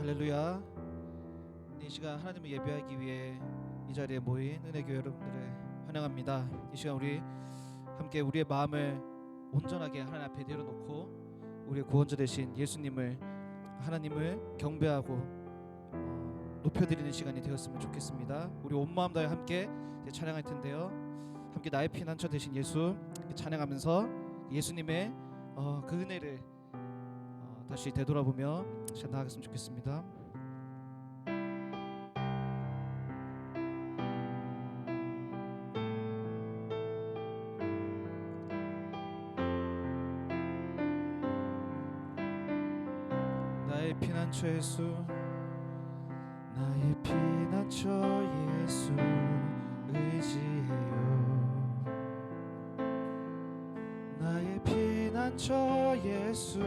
할렐루야. 이 시간 하나님을 예배하기 위해 이 자리에 모인 은혜교회 여러분들을 환영합니다. 이 시간 우리 함께 우리의 마음을 온전하게 하나님 앞에 내려놓고 우리의 구원자 되신 예수님을 하나님을 경배하고 높여드리는 시간이 되었으면 좋겠습니다. 우리 온 마음 다해 함께 찬양할 텐데요. 함께 나의 피난처 되신 예수 찬양하면서 예수님의 그 은혜를 다시 되돌아보며 나아갔으면 좋겠습니다. 나의 피난처 예수, 나의 피난처 예수 의지해요. 나의 피난처 예수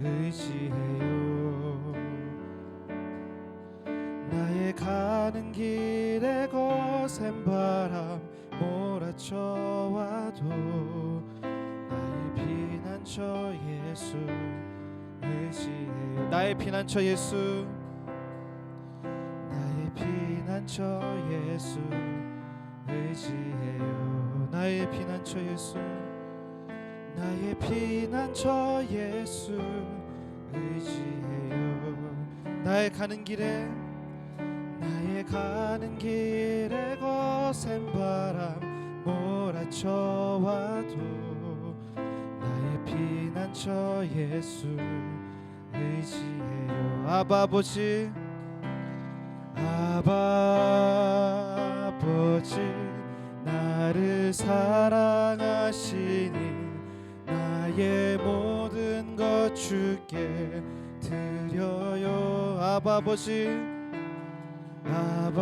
의지해요. 나의 가는 길에 거센 바람 몰아쳐와도 나의 피난처 예수 의지해요. 나의 피난처 예수, 나의 피난처 예수 의지해요. 나의 피난처 예수, 나의 피난처 예수 의지해요. 나의 가는 길에, 나의 가는 길에 거센 바람 몰아쳐와도 나의 피난처 예수 의지해요. 아바 아버지, 아바 아버지 나를 사랑하시니 나의 모든 것 주께 드려요. 아바 아버지, 아바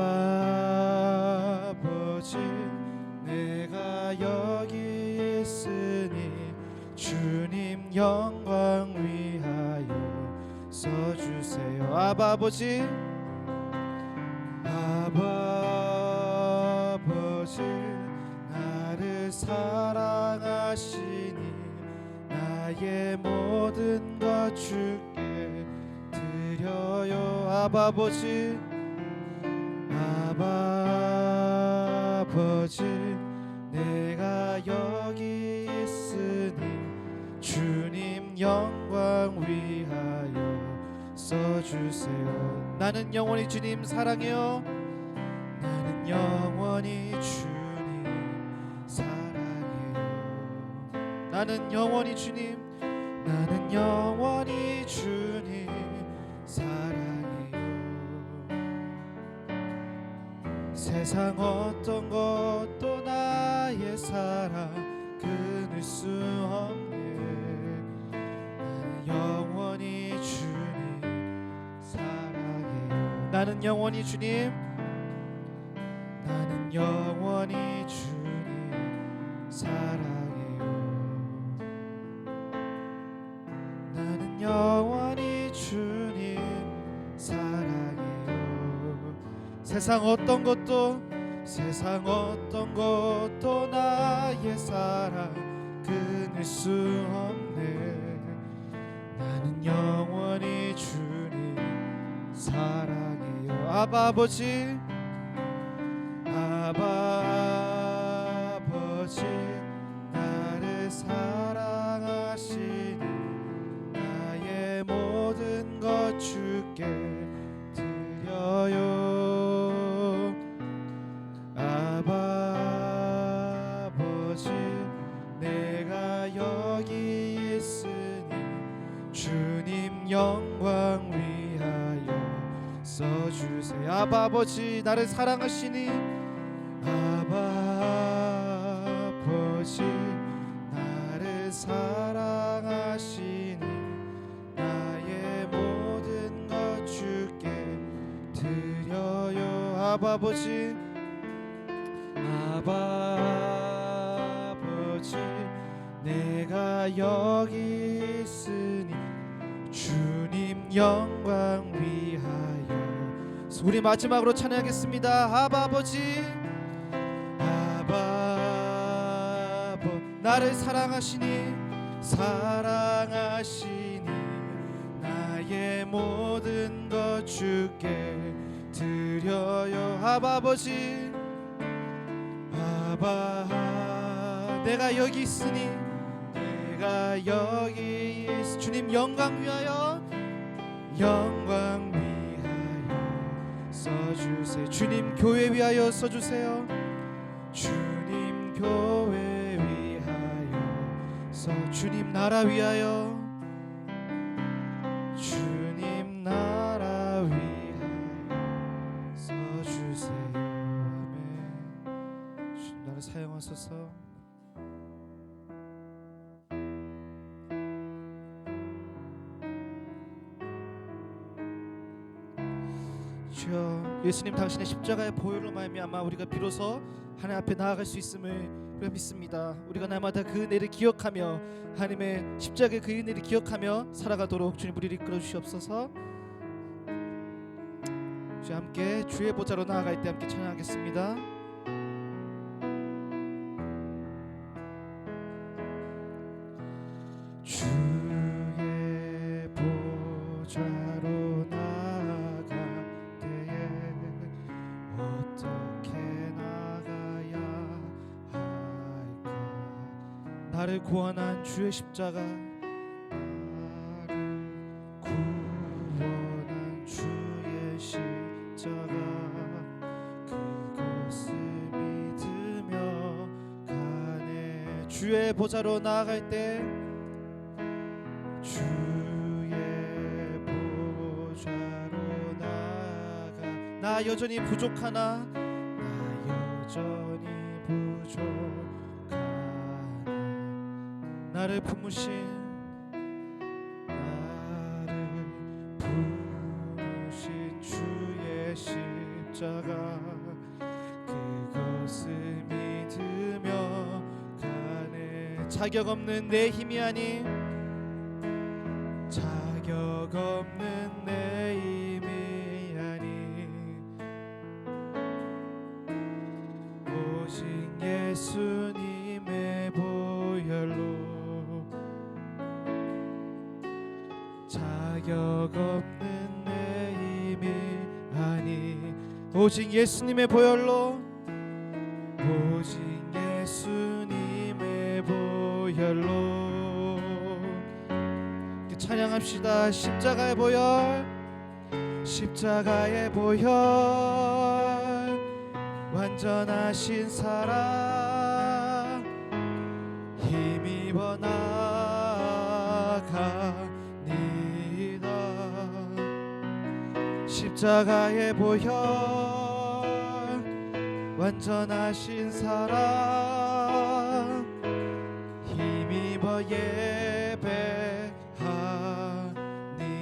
아버지 내가 여기 있으니 주님 영광 위하여 써주세요. 아바 아버지, 아바 아버지 나를 사랑하시니 나의 모든 것 주께 드려요. 아바 아버지, 아바 아버지 내가 여기 있으니 주님 영광 위하여 써주세요. 나는 영원히 주님 사랑해요. 나는 영원히 주님 사랑해요. 나는 영원히 주님, 나는 영원히 주님 사랑해요. 세상 어떤 것도 나의 사랑 끊을 수 없네. 나는 영원히 주님 사랑해요. 나는 영원히 주님, 나는 영원히 주님 사랑해요. 나는 영원히 주님 사랑해요. 세상 어떤 것도, 세상 어떤 것도 나의 사랑 끊을 수 없네. 나는 영원히 주님 사랑해요. 아바 아버지, 아바 아버지 나를 사랑하시니 나의 모든 것 주께 드려요. 아바 아버지 내가 여기 있으니 주님 영광 위하여 써주세요. 아바 아버지 나를 사랑하시니, 아바 아버지 나를 사랑하시니 나의 모든 것 주께 드려요. 아바 아버지, 아바 아버지 내가 여기 있으니 주님 영광 위하여. 우리 마지막으로 찬양하겠습니다. 아바 아버지, 아바 아버 나를 사랑하시니, 사랑하시니 나의 나의 모든 것 주께 드려요. 아바 아버지, 아바, 내가 여기 있으니, 내가 여기 있으니 주님 영광 위하여, 영광 위하여 써주세요. 주님 교회 위하여 써주세요. 주님 교회 위하여 주님 나라 위하여, 주님 나라 위하여 써주세요. 아멘. 주님 나를 사용하소서. 주여, 예수님 당신의 십자가의 보혈로 말미암아 우리가 비로소 하나님 앞에 나아갈 수 있음을 우리가 믿습니다. 우리가 날마다 그 은혜를 기억하며, 하나님의 십자가의 그 은혜를 기억하며 살아가도록 주님 우리를 이끌어 주시옵소서. 주여, 함께 주의 보좌로 나아갈 때 함께 찬양하겠습니다. 주의 보좌로 나아갈 때에 어떻게 나가야 할까? 나를 구원한 주의 십자가, 나를 구원한 주의 십자가, 그것을 믿으며 가네. 주의 보좌로 나아갈 때, 주의 보좌로 나아가. 나 여전히 부족하나, 나 여전히 부족하나, 나를 품으신, 나를 품으신 주의 십자가, 그것을 믿으며 가네. 자격 없는 내 힘이 아닌, 자격 없는 내 힘이 아닌, 오직 예수님의 보혈로, 자격 없는 내 힘이 아닌, 오직 예수님의 보혈로, 오직 예수님의 보혈로. 찬양합시다. 십자가의 보혈, 십자가의 보혈, 완전하신 사랑, 힘입어 나아가니다. 십자가의 보혈, 완전하신 사랑, 힘입어 예배.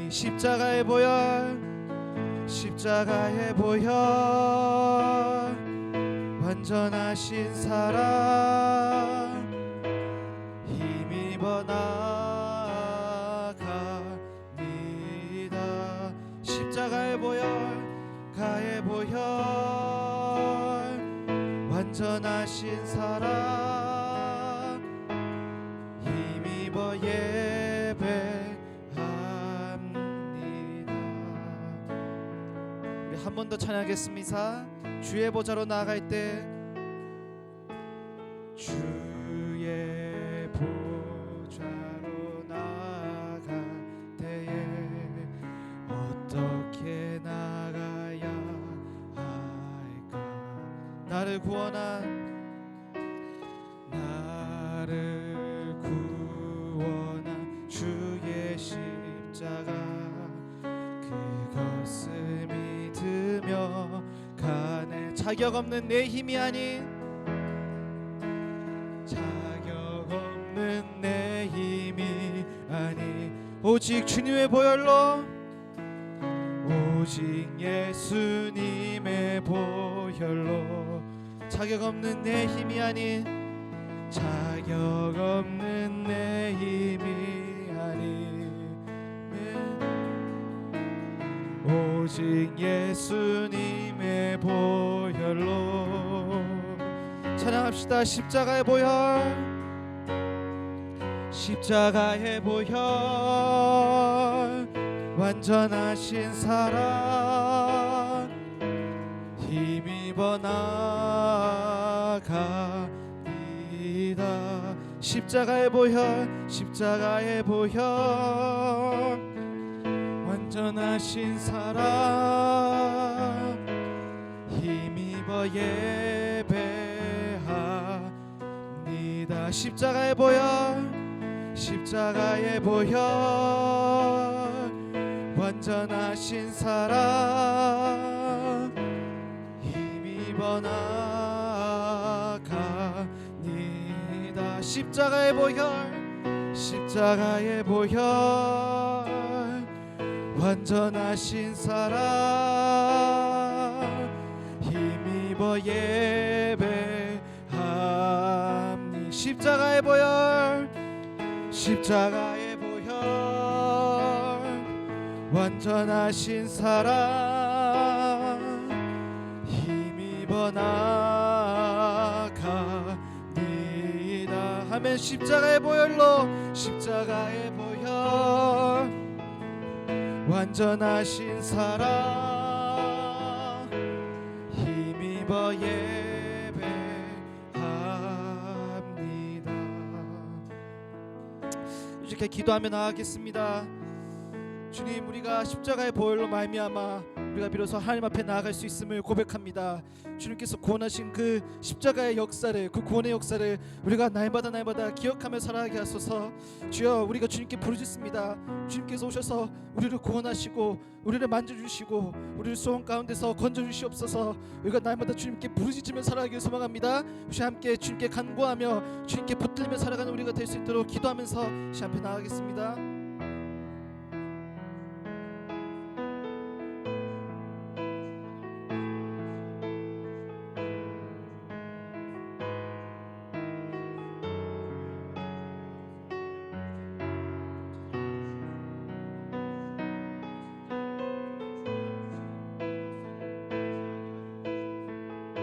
십자가의 보혈, 십자가의 보혈, 완전하신 사랑, 힘입어 나아가니다. 십자가의 보혈, 가의 보혈, 완전하신 사랑, 힘입어 예배. 한 번 더 찬양하겠습니다. 주의 보좌로 나아갈 때, 주의 보좌로 나아갈 때에 어떻게 나가야 할까? 나를 구원한 주의 십자가, 그것을 믿으며 가네. 자격 없는 내 힘이 아닌, 자격 없는 내 힘이 아닌, 오직 주님의 보혈로, 오직 예수님의 보혈로. 자격 없는 내 힘이 아닌, 자격 없는 내 힘이 아닌, 오직 예수님의 보혈로. 찬양합시다. 십자가의 보혈, 십자가의 보혈, 완전하신 사랑 힘입어 나아가리다. 십자가의 보혈 십자가의 보혈 완전하신 사랑 힘입어 예배합니다. 십자가의 보혈 십자가의 보혈 완전하신 사랑 힘입어 나아가니다. 십자가의 보혈 십자가의 보혈 완전하신 사랑 힘입어 예배합니다. 십자가의 보혈 십자가의 보혈 완전하신 사랑 힘입어 나아갑니다. 하면 십자가의 보혈로 십자가의 보혈 완전하신 사랑 힘입어 예배합니다. 이렇게 기도하며 나아가겠습니다. 주님, 우리가 십자가의 보혈로 말미암아 우리가 비로소 하나님 앞에 나아갈 수 있음을 고백합니다. 주님께서 구원하신 그 십자가의 역사를, 그 구원의 역사를 우리가 날마다 기억하며 살아가게 하소서. 주여, 우리가 주님께 부르짖습니다. 주님께서 오셔서 우리를 구원하시고 우리를 만져주시고 우리를 소원 가운데서 건져주시옵소서. 우리가 날마다 주님께 부르짖으며 살아가길 소망합니다. 혹시 함께 주님께 간구하며 주님께 붙들며 살아가는 우리가 될 수 있도록 기도하면서 시 앞에 나아가겠습니다.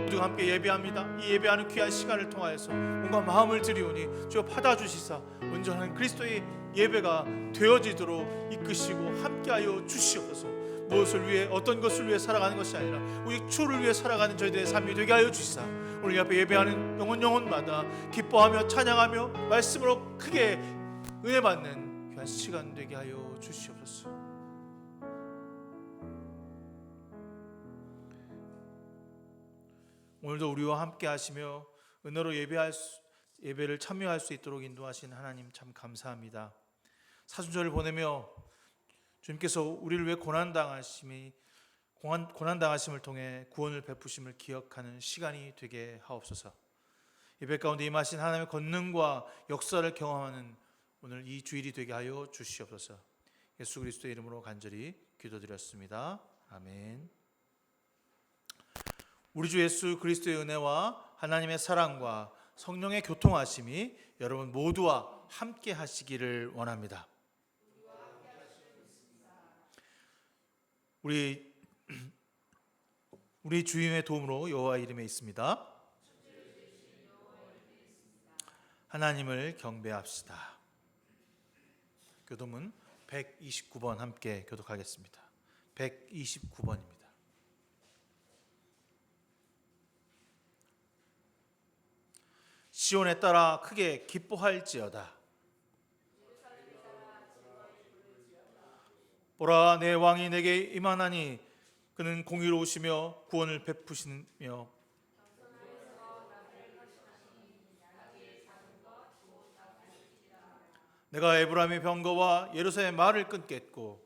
우리가 함께 예배합니다. 이 예배하는 귀한 시간을 통하여서 뭔가 마음을 드리오니 주여 받아주시사 온전한 그리스도의 예배가 되어지도록 이끄시고 함께하여 주시옵소서. 무엇을 위해, 어떤 것을 위해 살아가는 것이 아니라 우리 주를 위해 살아가는 저희들의 삶이 되게 하여 주시사 오늘 앞에 예배하는 영혼마다 기뻐하며 찬양하며 말씀으로 크게 은혜 받는 귀한 시간 되게 하여 주시옵소서. 오늘도 우리와 함께 하시며 은혜로 예배를 참여할 수 있도록 인도하신 하나님 참 감사합니다. 사순절을 보내며 주님께서 우리를 위해 고난당하심을 통해 구원을 베푸심을 기억하는 시간이 되게 하옵소서. 예배 가운데 임하신 하나님의 권능과 역사를 경험하는 오늘 이 주일이 되게 하여 주시옵소서. 예수 그리스도의 이름으로 간절히 기도드렸습니다. 아멘. 우리 주 예수 그리스도의 은혜와 하나님의 사랑과 성령의 교통하심이 여러분 모두와 함께 하시기를 원합니다. 우리 주님의 도움으로 여호와 이름에 있습니다. 하나님을 경배합시다. 교도문 129번 함께 교독하겠습니다. 129번입니다. 시온에 따라 크게 기뻐할지어다. 보라, 내 왕이 내게 임하나니 그는 공의로우시며 구원을 베푸시며 내가 에브라임의 병거와 예루살렘의 말을 끊겠고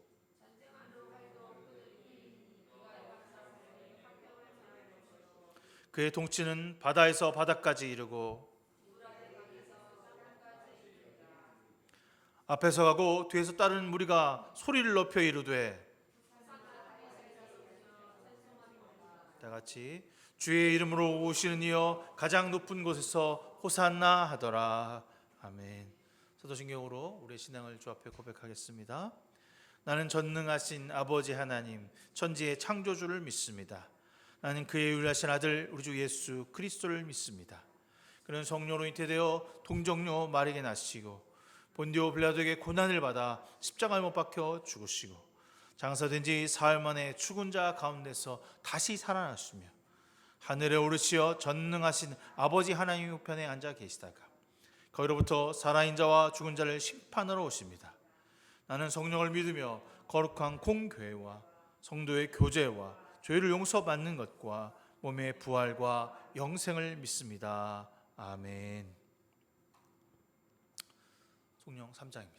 그의 통치는 바다에서 바다까지 이르고 앞에서 가고 뒤에서 따르는 무리가 소리를 높여 이르되 다같이 주의 이름으로 오시는 이여 가장 높은 곳에서 호산나 하더라. 아멘. 사도신경으로 우리의 신앙을 주 앞에 고백하겠습니다. 나는 전능하신 아버지 하나님 천지의 창조주를 믿습니다. 나는 그의 유일하신 아들 우리 주 예수 그리스도를 믿습니다. 그는 성령으로 잉태되어 동정녀 마리아에게 나시고 본디오 빌라도에게 고난을 받아 십자가에 못 박혀 죽으시고 장사된 지 사흘 만에 죽은 자 가운데서 다시 살아나시며 하늘에 오르시어 전능하신 아버지 하나님 우편에 앉아 계시다가 거기로부터 살아있는 자와 죽은 자를 심판하러 오십니다. 나는 성령을 믿으며 거룩한 공교회와 성도의 교제와 죄를 용서받는 것과 몸의 부활과 영생을 믿습니다. 아멘. 성령 3장입니다.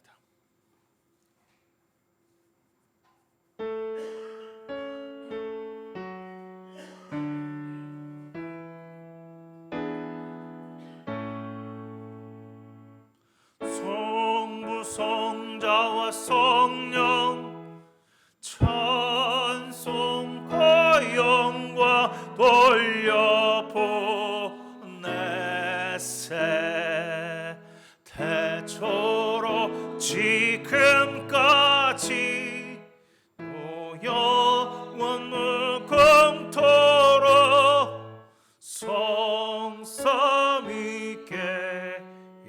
성부 성자와 성령 찬송과 영광 돌려보내세 대처로 지금까지 또 영원 무궁토록 성삼위께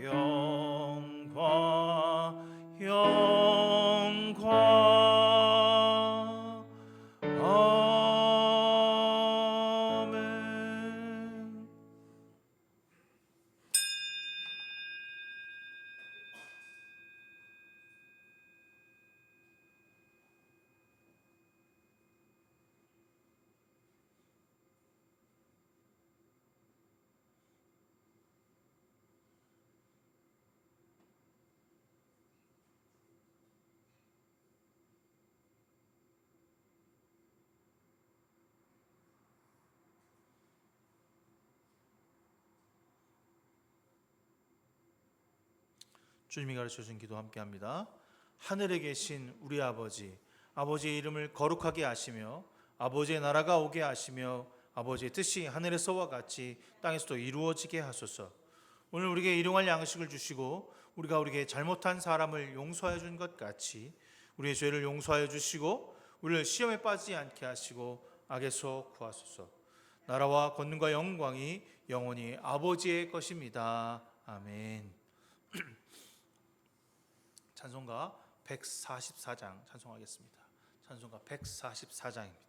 영광 아멘. 주님이 가르쳐준 기도 함께합니다. 하늘에 계신 우리 아버지, 아버지의 이름을 거룩하게 하시며 아버지의 나라가 오게 하시며 아버지의 뜻이 하늘에서와 같이 땅에서도 이루어지게 하소서. 오늘 우리에게 일용할 양식을 주시고 우리가 우리에게 잘못한 사람을 용서해 준 것 같이 우리의 죄를 용서하여 주시고 우리를 시험에 빠지지 않게 하시고 악에서 구하소서. 나라와 권능과 영광이 영원히 아버지의 것입니다. 아멘. 찬송가 144장 찬송하겠습니다. 찬송가 144장입니다.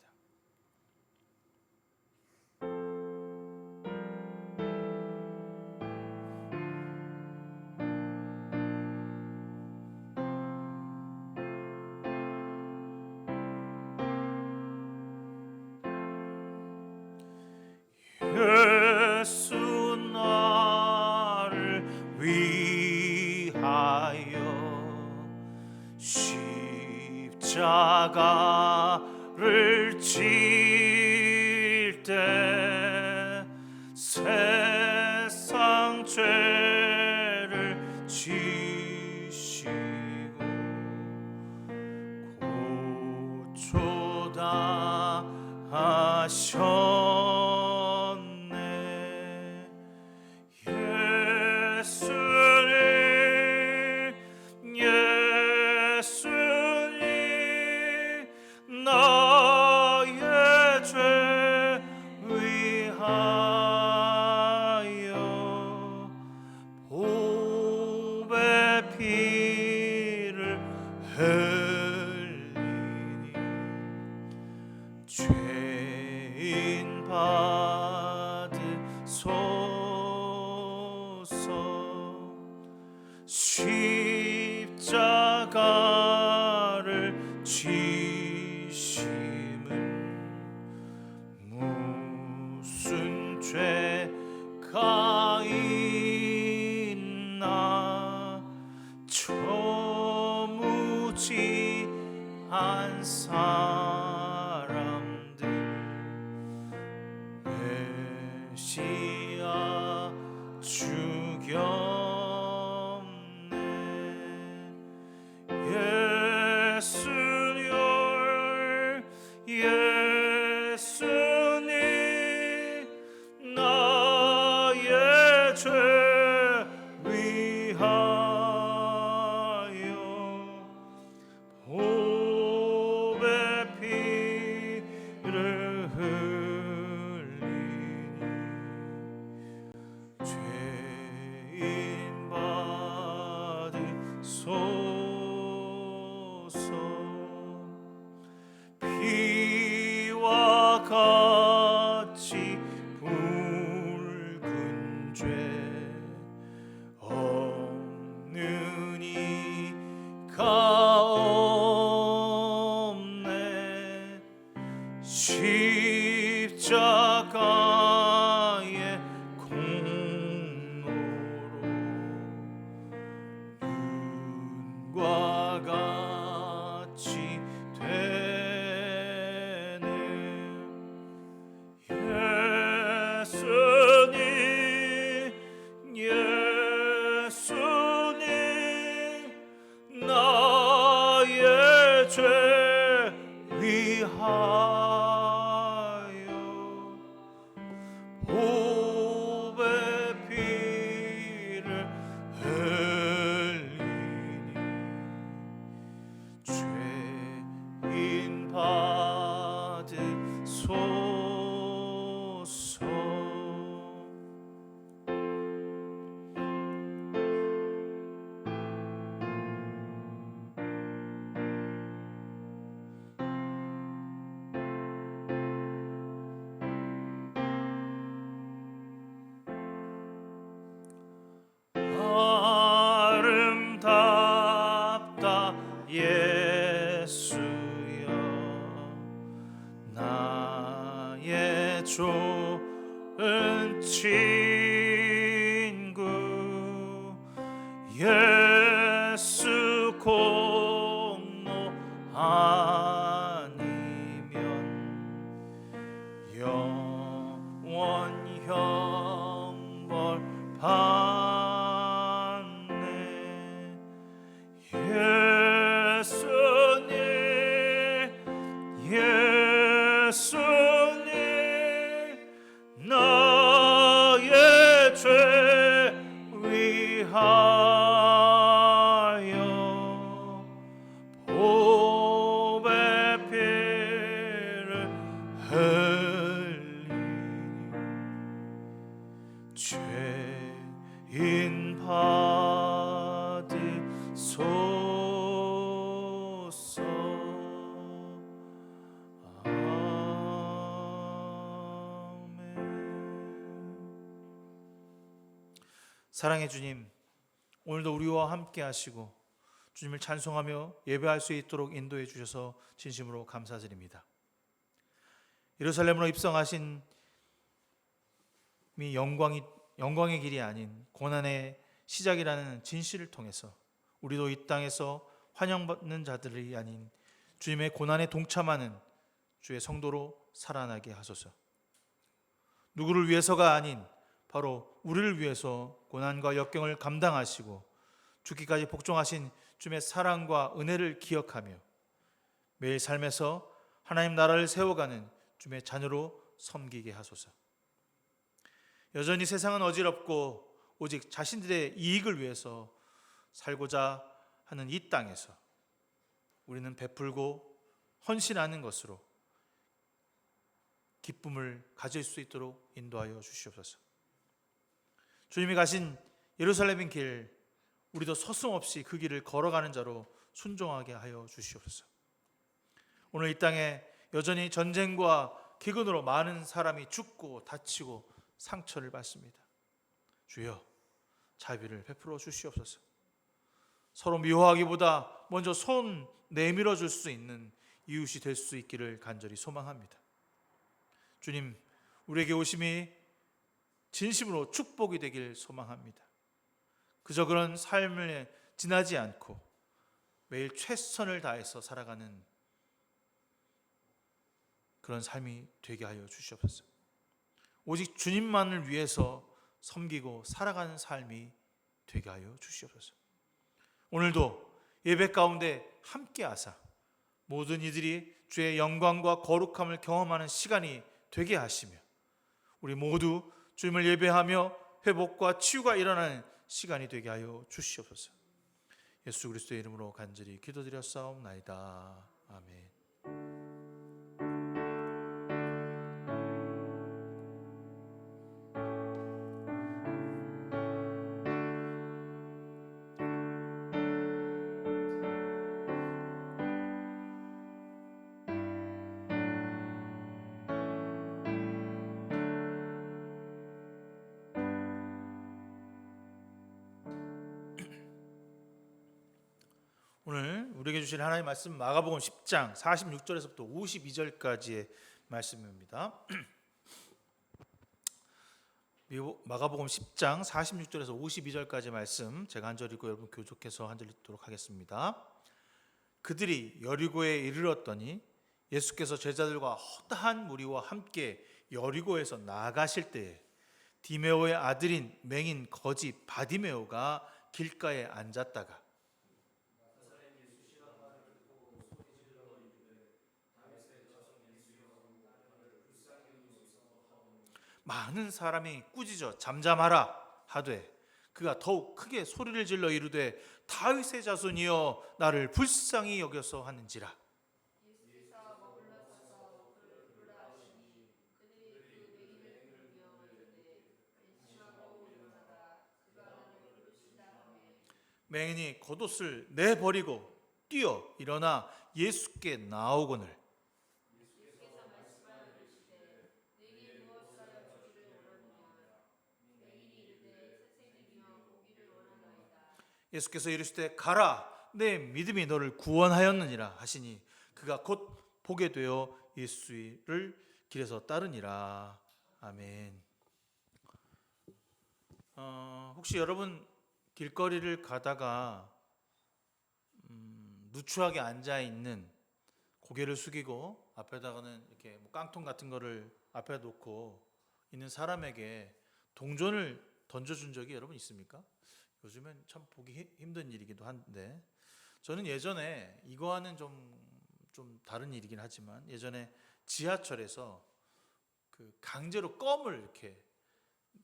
예수 나를 위하여 십자가를 질 때 세상 죄를 지시고 고초다 하셨네. 예수님 나의 죄 위하여 보배 피를 흘리니 죄인 받으소서. 십자가를 지심은 무슨 죄가 있나 저무지한 사람들 메시아 죽였네. 예수님 나의 죄 위하여 보배 피를 흘리니 죄인 받으소서. 보배 피를 흘리니 죄인 받으소서. 아름답다 예수여 나의 좋은 친구 예수 공로 아니면 영원 형벌 받네. 예수님 예수님 나의 죄 위하여 보배 피를 흘리니 죄인 받으소서. 사랑의 주님, 오늘도 우리와 함께 하시고 주님을 찬송하며 예배할 수 있도록 인도해 주셔서 진심으로 감사드립니다. 예루살렘으로 입성하신 이 영광의 길이 아닌 고난의 시작이라는 진실을 통해서 우리도 이 땅에서 환영받는 자들이 아닌 주님의 고난에 동참하는 주의 성도로 살아나게 하소서. 누구를 위해서가 아닌 바로 우리를 위해서 고난과 역경을 감당하시고 죽기까지 복종하신 주님의 사랑과 은혜를 기억하며 매일 삶에서 하나님 나라를 세워가는 주님의 자녀로 섬기게 하소서. 여전히 세상은 어지럽고 오직 자신들의 이익을 위해서 살고자 하는 이 땅에서 우리는 베풀고 헌신하는 것으로 기쁨을 가질 수 있도록 인도하여 주시옵소서. 주님이 가신 예루살렘의 길, 우리도 서슴없이 그 길을 걸어가는 자로 순종하게 하여 주시옵소서. 오늘 이 땅에 여전히 전쟁과 기근으로 많은 사람이 죽고 다치고 상처를 받습니다. 주여, 자비를 베풀어 주시옵소서. 서로 미워하기보다 먼저 손 내밀어 줄 수 있는 이웃이 될 수 있기를 간절히 소망합니다. 주님, 우리에게 오심이 진심으로 축복이 되길 소망합니다. 그저 그런 삶을 지나지 않고 매일 최선을 다해서 살아가는 그런 삶이 되게 하여 주시옵소서. 오직 주님만을 위해서 섬기고 살아가는 삶이 되게 하여 주시옵소서. 오늘도 예배 가운데 함께 하사 모든 이들이 주의 영광과 거룩함을 경험하는 시간이 되게 하시며 우리 모두 주님을 예배하며 회복과 치유가 일어나는 시간이 되게 하여 주시옵소서. 예수 그리스도의 이름으로 간절히 기도드렸사옵나이다. 아멘. 오늘 우리에게 주신 하나님의 말씀 마가복음 10장 46절에서부터 52절까지의 말씀입니다. 마가복음 10장 46절에서 52절까지의 말씀 제가 한 절 읽고 여러분 교독해서 한 절 읽도록 하겠습니다. 그들이 여리고에 이르렀더니 예수께서 제자들과 허다한 무리와 함께 여리고에서 나아가실 때에 디메오의 아들인 맹인 거지 바디메오가 길가에 앉았다가 많은 사람이 꾸짖어 잠잠하라 하되 그가 더욱 크게 소리를 질러 이르되 다윗의 자손이여 나를 불쌍히 여겨서 하는지라. 맹인이 겉옷을 내버리고 뛰어 일어나 예수께 나오거늘 예수께서 이르시되 가라 내 믿음이 너를 구원하였느니라 하시니 그가 곧 보게 되어 예수를 길에서 따르니라. 아멘. 혹시 여러분 길거리를 가다가 누추하게 앉아 있는 고개를 숙이고 앞에다가는 이렇게 뭐 깡통 같은 거를 앞에 놓고 있는 사람에게 동전을 던져준 적이 여러분 있습니까? 요즘엔 참 보기 힘든 일이기도 한데 저는 예전에 이거와는 좀 다른 일이긴 하지만 예전에 지하철에서 그 강제로 껌을 이렇게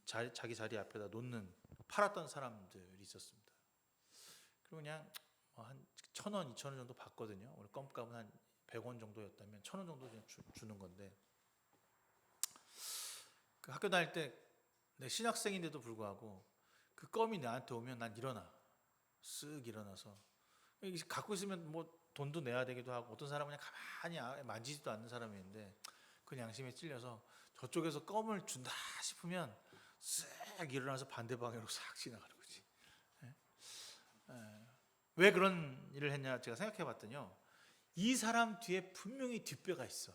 자기 자리 앞에다 놓는 팔았던 사람들이 있었습니다. 그리고 그냥 한 1,000원, 2,000원 정도 받거든요. 오늘 껌값은 한 100원 정도였다면 1,000원 정도 그냥 주는 건데 그 학교 다닐 때 내 신학생인데도 불구하고 그 껌이 나한테 오면 난 일어나. 쓱 일어나서 갖고 있으면 뭐 돈도 내야 되기도 하고 어떤 사람은 그냥 가만히 만지지도 않는 사람인데 그 양심에 찔려서 저쪽에서 껌을 준다 싶으면 쓱 일어나서 반대 방향으로 싹 지나가는 거지. 왜 그런 일을 했냐 제가 생각해 봤더니요. 이 사람 뒤에 분명히 뒷배가 있어.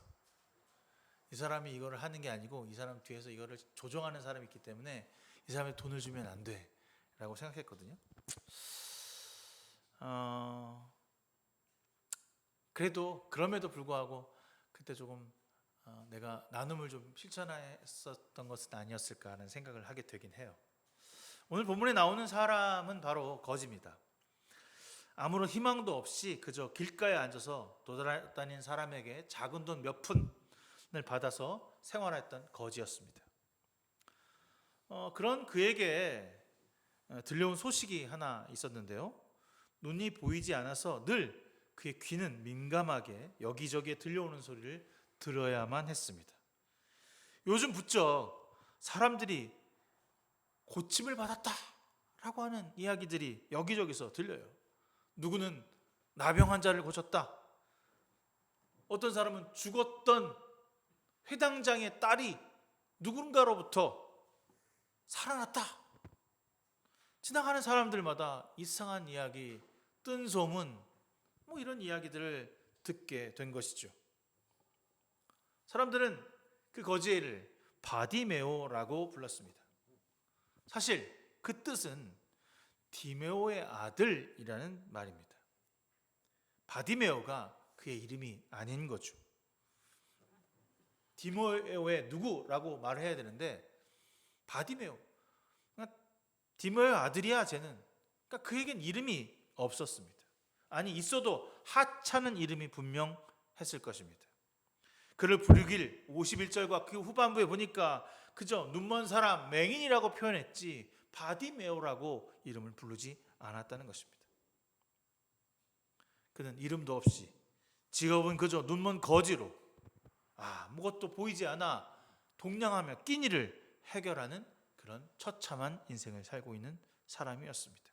이 사람이 이거를 하는 게 아니고 이 사람 뒤에서 이거를 조종하는 사람이 있기 때문에 이 사람이 돈을 주면 안 돼 라고 생각했거든요. 그럼에도 불구하고 그때 조금 내가 나눔을 좀 실천했었던 것은 아니었을까 하는 생각을 하게 되긴 해요. 오늘 본문에 나오는 사람은 바로 거지입니다. 아무런 희망도 없이 그저 길가에 앉아서 돌아다니는 사람에게 작은 돈 몇 푼을 받아서 생활했던 거지였습니다. 그런 그에게 들려온 소식이 하나 있었는데요. 눈이 보이지 않아서 늘 그의 귀는 민감하게 여기저기에 들려오는 소리를 들어야만 했습니다. 요즘 부쩍 사람들이 고침을 받았다라고 하는 이야기들이 여기저기서 들려요. 누구는 나병 환자를 고쳤다. 어떤 사람은 죽었던 회당장의 딸이 누군가로부터 살아났다. 지나가는 사람들마다 이상한 이야기, 뜬 소문, 뭐 이런 이야기들을 듣게 된 것이죠. 사람들은 그 거지를 바디메오라고 불렀습니다. 사실 그 뜻은 디메오의 아들이라는 말입니다. 바디메오가 그의 이름이 아닌 거죠. 디메오의 누구라고 말을 해야 되는데 바디메오, 디메오의 아들이야 쟤는. 그러니까 그에겐 이름이 없었습니다. 아니 있어도 하찮은 이름이 분명했을 것입니다. 그를 부르길 51절과 그 후반부에 보니까 그저 눈먼 사람 맹인이라고 표현했지 바디메오라고 이름을 부르지 않았다는 것입니다. 그는 이름도 없이 직업은 그저 눈먼 거지로 아무것도 보이지 않아 동냥하며 끼니를 해결하는 그런 처참한 인생을 살고 있는 사람이었습니다.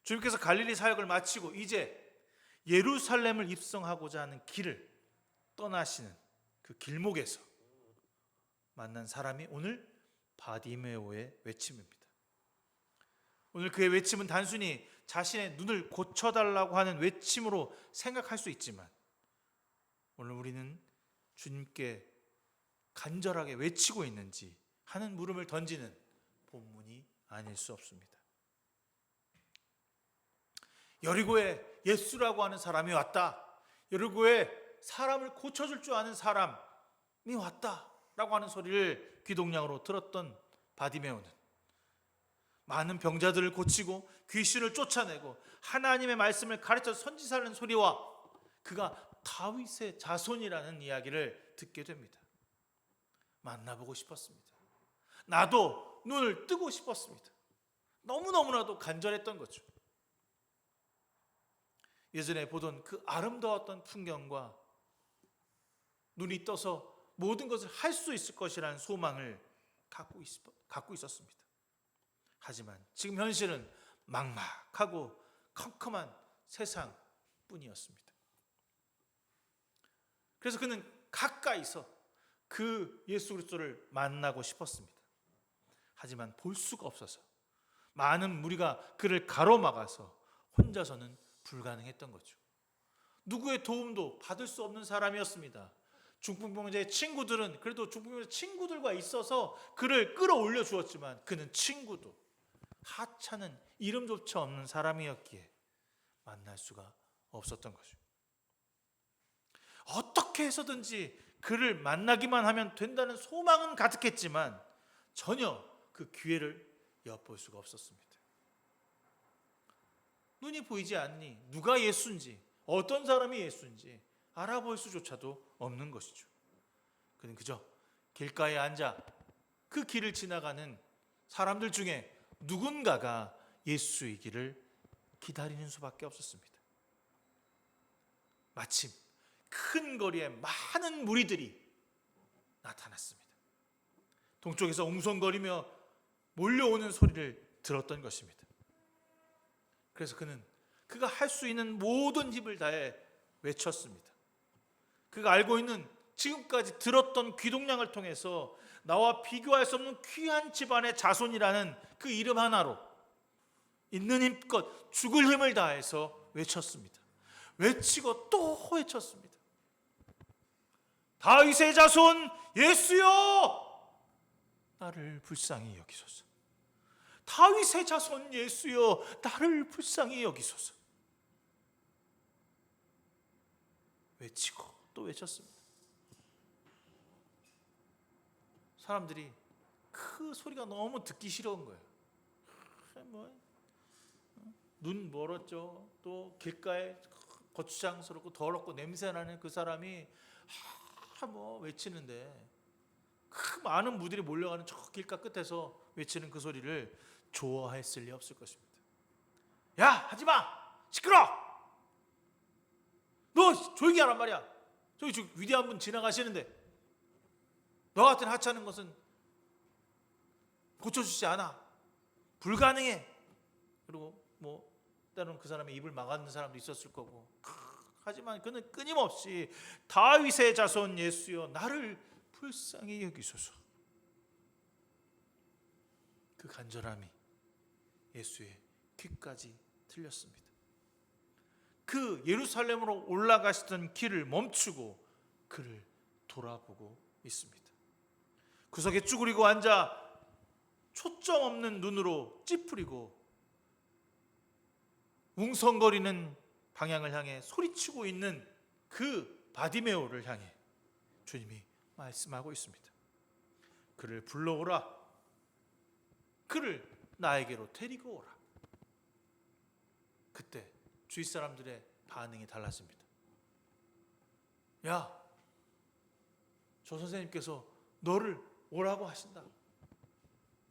주님께서 갈릴리 사역을 마치고 이제 예루살렘을 입성하고자 하는 길을 떠나시는 그 길목에서 만난 사람이 오늘 바디메오의 외침입니다. 오늘 그의 외침은 단순히 자신의 눈을 고쳐달라고 하는 외침으로 생각할 수 있지만 오늘 우리는 주님께 간절하게 외치고 있는지 하는 물음을 던지는 본문이 아닐 수 없습니다. 여리고에 예수라고 하는 사람이 왔다. 여리고에 사람을 고쳐줄 줄 아는 사람이 왔다라고 하는 소리를 귀동냥으로 들었던 바디메오는 많은 병자들을 고치고 귀신을 쫓아내고 하나님의 말씀을 가르쳐 선지자라는 소리와 그가 다윗의 자손이라는 이야기를 듣게 됩니다. 만나보고 싶었습니다. 나도 눈을 뜨고 싶었습니다. 너무너무나도 간절했던 거죠. 예전에 보던 그 아름다웠던 풍경과 눈이 떠서 모든 것을 할 수 있을 것이라는 소망을 갖고 있었습니다. 하지만 지금 현실은 막막하고 컴컴한 세상뿐이었습니다. 그래서 그는 가까이서 그 예수 그리스도를 만나고 싶었습니다. 하지만 볼 수가 없어서 많은 무리가 그를 가로막아서 혼자서는 불가능했던 거죠. 누구의 도움도 받을 수 없는 사람이었습니다. 중풍병자의 친구들은 그래도 중풍병자 친구들과 있어서 그를 끌어올려 주었지만 그는 친구도 하찮은 이름조차 없는 사람이었기에 만날 수가 없었던 거죠. 어떻게 해서든지 그를 만나기만 하면 된다는 소망은 가득했지만 전혀 그 기회를 엿볼 수가 없었습니다. 눈이 보이지 않니 누가 예수인지 어떤 사람이 예수인지 알아볼 수조차도 없는 것이죠. 그는 그저 길가에 앉아 그 길을 지나가는 사람들 중에 누군가가 예수이기를 기다리는 수밖에 없었습니다. 마침 큰 거리에 많은 무리들이 나타났습니다. 동쪽에서 웅성거리며 몰려오는 소리를 들었던 것입니다. 그래서 그는 그가 할 수 있는 모든 힘을 다해 외쳤습니다. 그가 알고 있는 지금까지 들었던 귀동량을 통해서 나와 비교할 수 없는 귀한 집안의 자손이라는 그 이름 하나로 있는 힘껏 죽을 힘을 다해서 외쳤습니다. 외치고 또 외쳤습니다. 다윗의 자손 예수여 나를 불쌍히 여기소서. 다윗의 자손 예수여 나를 불쌍히 여기소서. 외치고 또 외쳤습니다. 사람들이 그 소리가 너무 듣기 싫은 거예요. 눈 멀었죠. 또 길가에 거추장스럽고 더럽고 냄새나는 그 사람이 외치는데 그 많은 무들이 몰려가는 저 길가 끝에서 외치는 그 소리를 좋아했을 리 없을 것입니다. 야 하지마 시끄러 너 조용히 하란 말이야. 저기 위대한 분 지나가시는데 너 같은 하찮은 것은 고쳐주지 않아. 불가능해. 그리고 때로는 그 사람의 입을 막아는 사람도 있었을 거고. 하지만 그는 끊임없이 다윗의 자손 예수여 나를 불쌍히 여기소서. 그 간절함이 예수의 귀까지 들렸습니다. 그 예루살렘으로 올라가시던 길을 멈추고 그를 돌아보고 있습니다. 구석에 쭈그리고 앉아 초점 없는 눈으로 찌푸리고 웅성거리는 방향을 향해 소리치고 있는 그 바디메오를 향해 주님이 말씀하고 있습니다. 그를 불러오라. 그를 나에게로 데리고 오라. 그때 주위 사람들의 반응이 달라집니다. 야, 저 선생님께서 너를 오라고 하신다.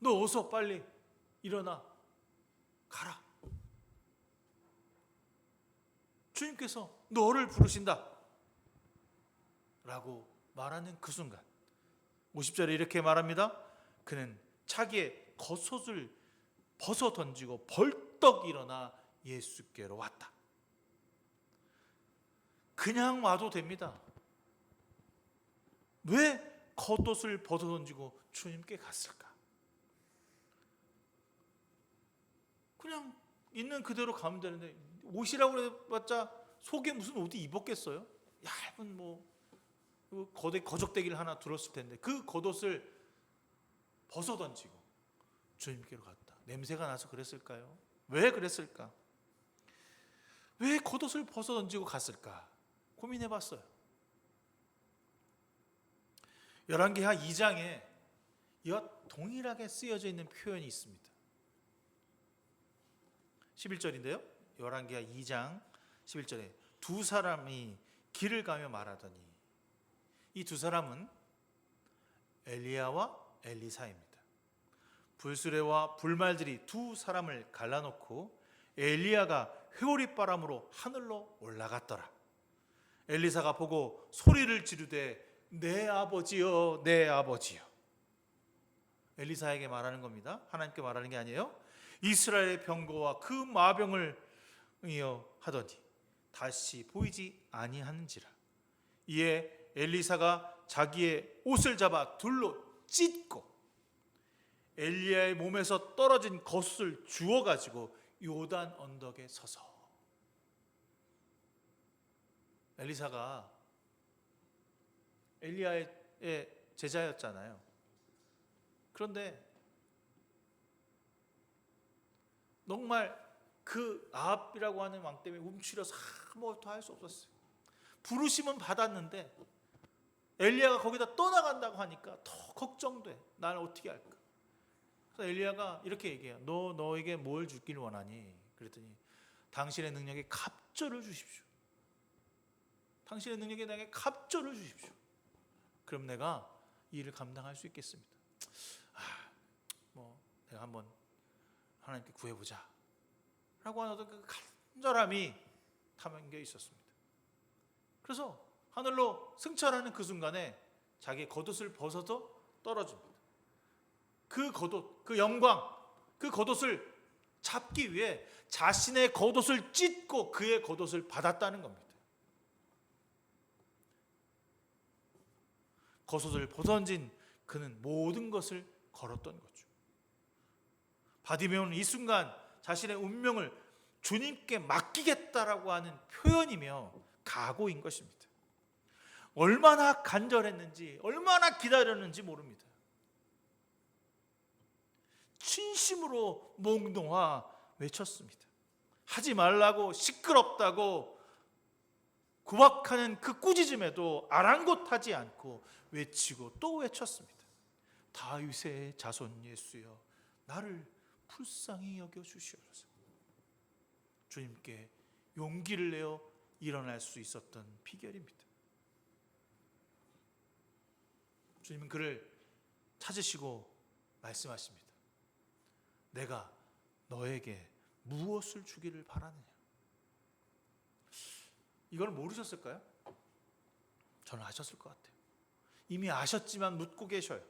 너 어서 빨리 일어나 가라. 주님께서 너를 부르신다 라고 말하는 그 순간 50절에 이렇게 말합니다. 그는 자기의 겉옷을 벗어 던지고 벌떡 일어나 예수께로 왔다. 그냥 와도 됩니다. 왜 겉옷을 벗어 던지고 주님께 갔을까? 그냥 있는 그대로 가면 되는데 옷이라고 해봤자 속에 무슨 옷이 입었겠어요? 얇은 거적대기를 하나 들었을 텐데 그 겉옷을 벗어 던지고 주님께로 갔다. 냄새가 나서 그랬을까요? 왜 그랬을까? 왜 겉옷을 벗어 던지고 갔을까? 고민해봤어요. 열왕기하 2장에 이와 동일하게 쓰여져 있는 표현이 있습니다. 11절인데요. 열왕기하 2장 11절에 두 사람이 길을 가며 말하더니 이 두 사람은 엘리야와 엘리사입니다. 불수레와 불말들이 두 사람을 갈라놓고 엘리야가 회오리바람으로 하늘로 올라갔더라. 엘리사가 보고 소리를 지르되 내 아버지여 내 아버지여. 엘리사에게 말하는 겁니다. 하나님께 말하는 게 아니에요. 이스라엘의 병거와 그 마병을 하더니 다시 보이지 아니하는지라. 이에 엘리사가 자기의 옷을 잡아 둘로 찢고 엘리야의 몸에서 떨어진 겉을 주워 가지고 요단 언덕에 서서. 엘리사가 엘리야의 제자였잖아요. 그런데 정말 그 아합이라고 하는 왕 때문에 움츠려서 아무것도 할 수 없었어요. 부르심은 받았는데 엘리야가 거기다 떠나간다고 하니까 더 걱정돼. 나를 어떻게 할까? 그래서 엘리야가 이렇게 얘기해요. 너에게 뭘 주길 원하니? 그랬더니 당신의 능력에 갑절을 주십시오. 당신의 능력에 내게 갑절을 주십시오. 그럼 내가 이 일을 감당할 수 있겠습니다. 내가 한번 하나님께 구해보자 라고 하는 그 간절함이 담겨 있었습니다. 그래서 하늘로 승천하는 그 순간에 자기의 겉옷을 벗어서 떨어집니다. 그 겉옷, 그 영광, 그 겉옷을 잡기 위해 자신의 겉옷을 찢고 그의 겉옷을 받았다는 겁니다. 겉옷을 벗어진 그는 모든 것을 걸었던 거죠. 바디메오는 이 순간 자신의 운명을 주님께 맡기겠다라고 하는 표현이며 각오인 것입니다. 얼마나 간절했는지, 얼마나 기다렸는지 모릅니다. 진심으로 목 놓아 외쳤습니다. 하지 말라고, 시끄럽다고 구박하는 그 꾸짖음에도 아랑곳하지 않고 외치고 또 외쳤습니다. 다윗의 자손 예수여, 나를 불쌍히 여겨 주시옵소서. 주님께 용기를 내어 일어날 수 있었던 비결입니다. 주님은 그를 찾으시고 말씀하십니다. 내가 너에게 무엇을 주기를 바라느냐? 이걸 모르셨을까요? 저는 아셨을 것 같아요. 이미 아셨지만 묻고 계셔요.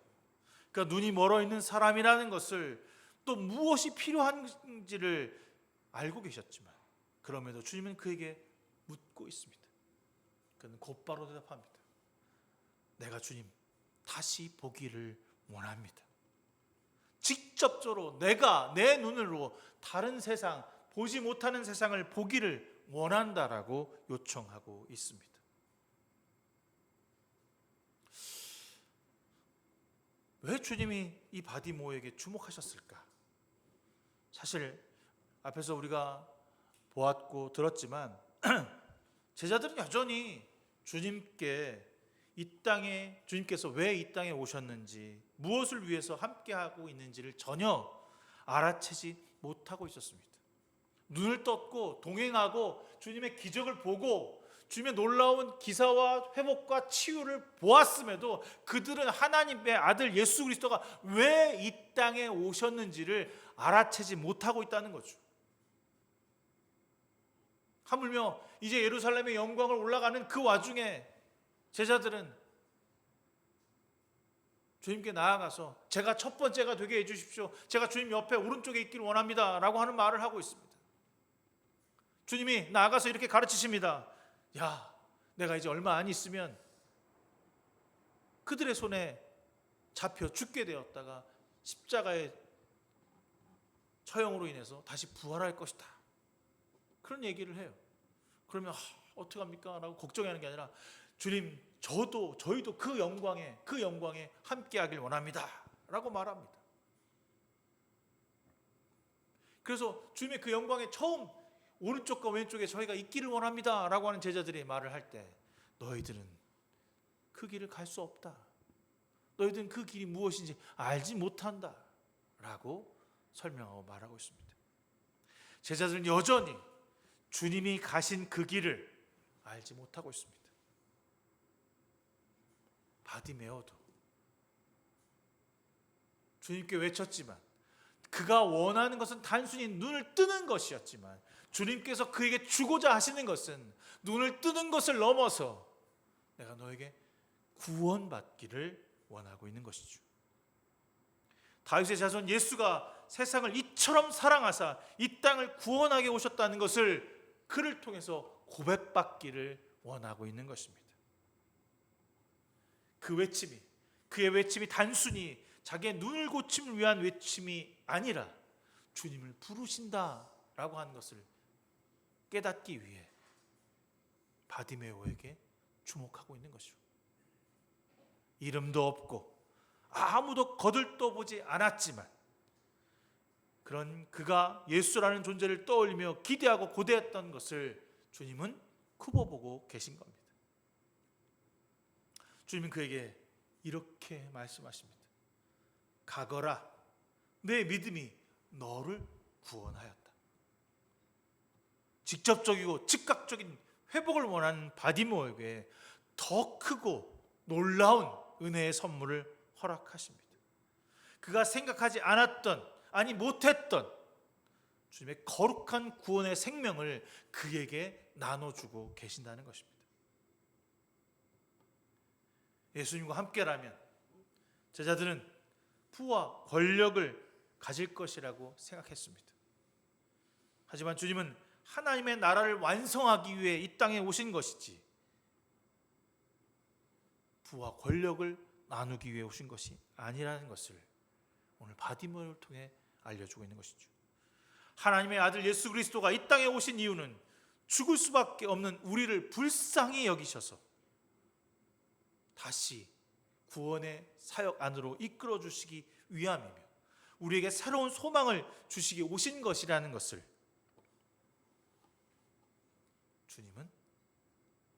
그러니까 눈이 멀어 있는 사람이라는 것을, 또 무엇이 필요한지를 알고 계셨지만 그럼에도 주님은 그에게 묻고 있습니다. 그는 곧바로 대답합니다. 내가 주님 다시 보기를 원합니다. 직접적으로 내가 내 눈으로 다른 세상, 보지 못하는 세상을 보기를 원한다라고 요청하고 있습니다. 왜 주님이 이 바디모에게 주목하셨을까? 사실 앞에서 우리가 보았고 들었지만 제자들은 여전히 주님께서 왜 이 땅에 오셨는지, 무엇을 위해서 함께하고 있는지를 전혀 알아채지 못하고 있었습니다. 눈을 떴고 동행하고 주님의 기적을 보고 주님의 놀라운 기사와 회복과 치유를 보았음에도 그들은 하나님의 아들 예수 그리스도가 왜 이 땅에 오셨는지를 알아채지 못하고 있다는 거죠. 하물며 이제 예루살렘의 영광을 올라가는 그 와중에 제자들은 주님께 나아가서 제가 첫 번째가 되게 해주십시오. 제가 주님 옆에 오른쪽에 있기를 원합니다 라고 하는 말을 하고 있습니다. 주님이 나아가서 이렇게 가르치십니다. 야, 내가 이제 얼마 안 있으면 그들의 손에 잡혀 죽게 되었다가 십자가의 처형으로 인해서 다시 부활할 것이다. 그런 얘기를 해요. 그러면 어떡합니까? 라고 걱정하는 게 아니라 주님, 저희도 그 영광에 함께하길 원합니다 라고 말합니다. 그래서 주님의 그 영광에 처음 오른쪽과 왼쪽에 저희가 있기를 원합니다 라고 하는 제자들이 말을 할 때, 너희들은 그 길을 갈 수 없다, 너희들은 그 길이 무엇인지 알지 못한다 라고 설명하고 말하고 있습니다. 제자들은 여전히 주님이 가신 그 길을 알지 못하고 있습니다. 바디메오도 주님께 외쳤지만 그가 원하는 것은 단순히 눈을 뜨는 것이었지만 주님께서 그에게 주고자 하시는 것은 눈을 뜨는 것을 넘어서 내가 너에게 구원받기를 원하고 있는 것이죠. 다윗의 자손 예수가 세상을 이처럼 사랑하사 이 땅을 구원하게 오셨다는 것을 그를 통해서 고백받기를 원하고 있는 것입니다. 그의 외침이 단순히 자기의 눈을 고침을 위한 외침이 아니라 주님을 부르신다라고 하는 것을 깨닫기 위해 바디메오에게 주목하고 있는 것이죠. 이름도 없고 아무도 거들떠보지 않았지만 그런 그가 예수라는 존재를 떠올리며 기대하고 고대했던 것을 주님은 굽어보고 계신 겁니다. 주님은 그에게 이렇게 말씀하십니다. 가거라, 내 믿음이 너를 구원하였다. 직접적이고 즉각적인 회복을 원하는 바디메오에게 더 크고 놀라운 은혜의 선물을 허락하십니다. 그가 생각하지 않았던, 아니 못했던 주님의 거룩한 구원의 생명을 그에게 나눠주고 계신다는 것입니다. 예수님과 함께라면 제자들은 부와 권력을 가질 것이라고 생각했습니다. 하지만 주님은 하나님의 나라를 완성하기 위해 이 땅에 오신 것이지 부와 권력을 나누기 위해 오신 것이 아니라는 것을 오늘 바디메오를 통해 알려주고 있는 것이죠. 하나님의 아들 예수 그리스도가 이 땅에 오신 이유는 죽을 수밖에 없는 우리를 불쌍히 여기셔서 다시 구원의 사역 안으로 이끌어 주시기 위함이며 우리에게 새로운 소망을 주시기 오신 것이라는 것을 주님은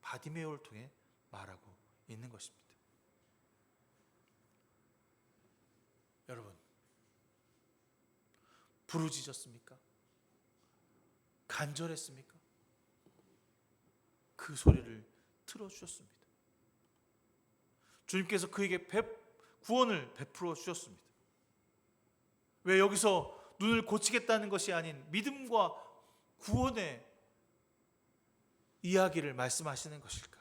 바디메오를 통해 말하고 있는 것입니다. 여러분, 부르짖었습니까? 간절했습니까? 그 소리를 들어주셨습니다. 주님께서 그에게 구원을 베풀어 주셨습니다. 왜 여기서 눈을 고치겠다는 것이 아닌 믿음과 구원의 이야기를 말씀하시는 것일까?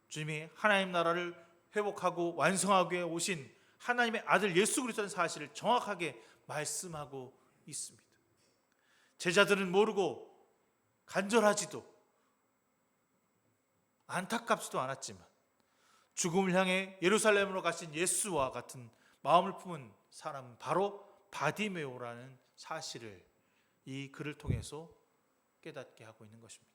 주님이 하나님 나라를 회복하고 완성하게 오신 하나님의 아들 예수 그리스도라는 사실을 정확하게 말씀하고 있습니다. 제자들은 모르고 간절하지도 안타깝지도 않았지만 죽음을 향해 예루살렘으로 가신 예수와 같은 마음을 품은 사람은 바로 바디메오라는 사실을 이 글을 통해서 깨닫게 하고 있는 것입니다.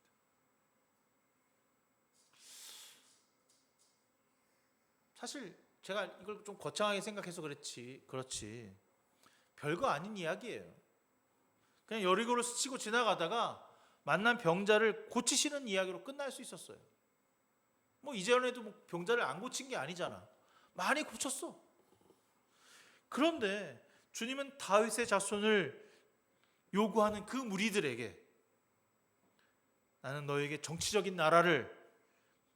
사실 제가 이걸 좀 거창하게 생각해서 그렇지 별거 아닌 이야기예요. 그냥 여리고를 스치고 지나가다가 만난 병자를 고치시는 이야기로 끝날 수 있었어요. 뭐 이전에도 병자를 안 고친 게 아니잖아. 많이 고쳤어. 그런데 주님은 다윗의 자손을 요구하는 그 무리들에게 나는 너에게 정치적인 나라를,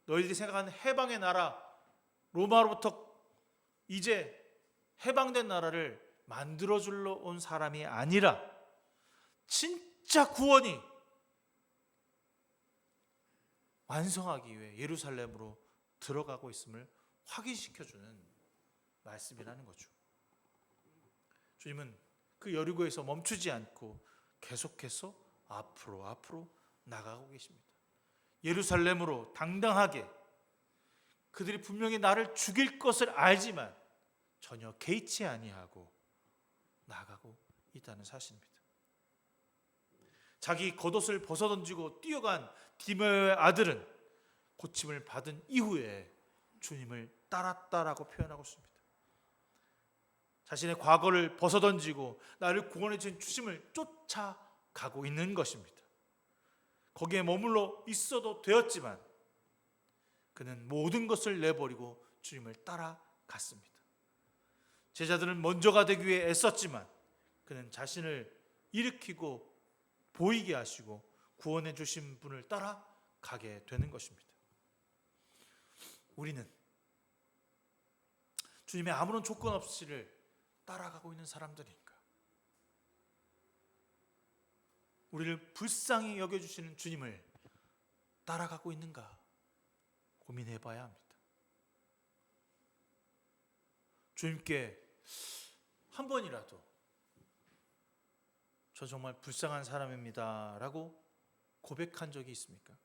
너희들이 생각하는 해방의 나라, 로마로부터 이제 해방된 나라를 만들어주러 온 사람이 아니라 진짜 구원이 완성하기 위해 예루살렘으로 들어가고 있음을 확인시켜주는 말씀이라는 거죠. 주님은 그 여리고에서 멈추지 않고 계속해서 앞으로 나가고 계십니다. 예루살렘으로 당당하게 그들이 분명히 나를 죽일 것을 알지만 전혀 개의치 아니하고 나가고 있다는 사실입니다. 자기 겉옷을 벗어던지고 뛰어간 디메오의 아들은 고침을 받은 이후에 주님을 따랐다라고 표현하고 있습니다. 자신의 과거를 벗어던지고 나를 구원해 주신 주님을 쫓아가고 있는 것입니다. 거기에 머물러 있어도 되었지만 그는 모든 것을 내버리고 주님을 따라갔습니다. 제자들은 먼저가 되기 위해 애썼지만 그는 자신을 일으키고 보이게 하시고 구원해 주신 분을 따라가게 되는 것입니다. 우리는 주님의 아무런 조건 없이를 따라가고 있는 사람들인가? 우리를 불쌍히 여겨주시는 주님을 따라가고 있는가? 고민해 봐야 합니다. 주님께 한 번이라도 저 정말 불쌍한 사람입니다 라고 고백한 적이 있습니까?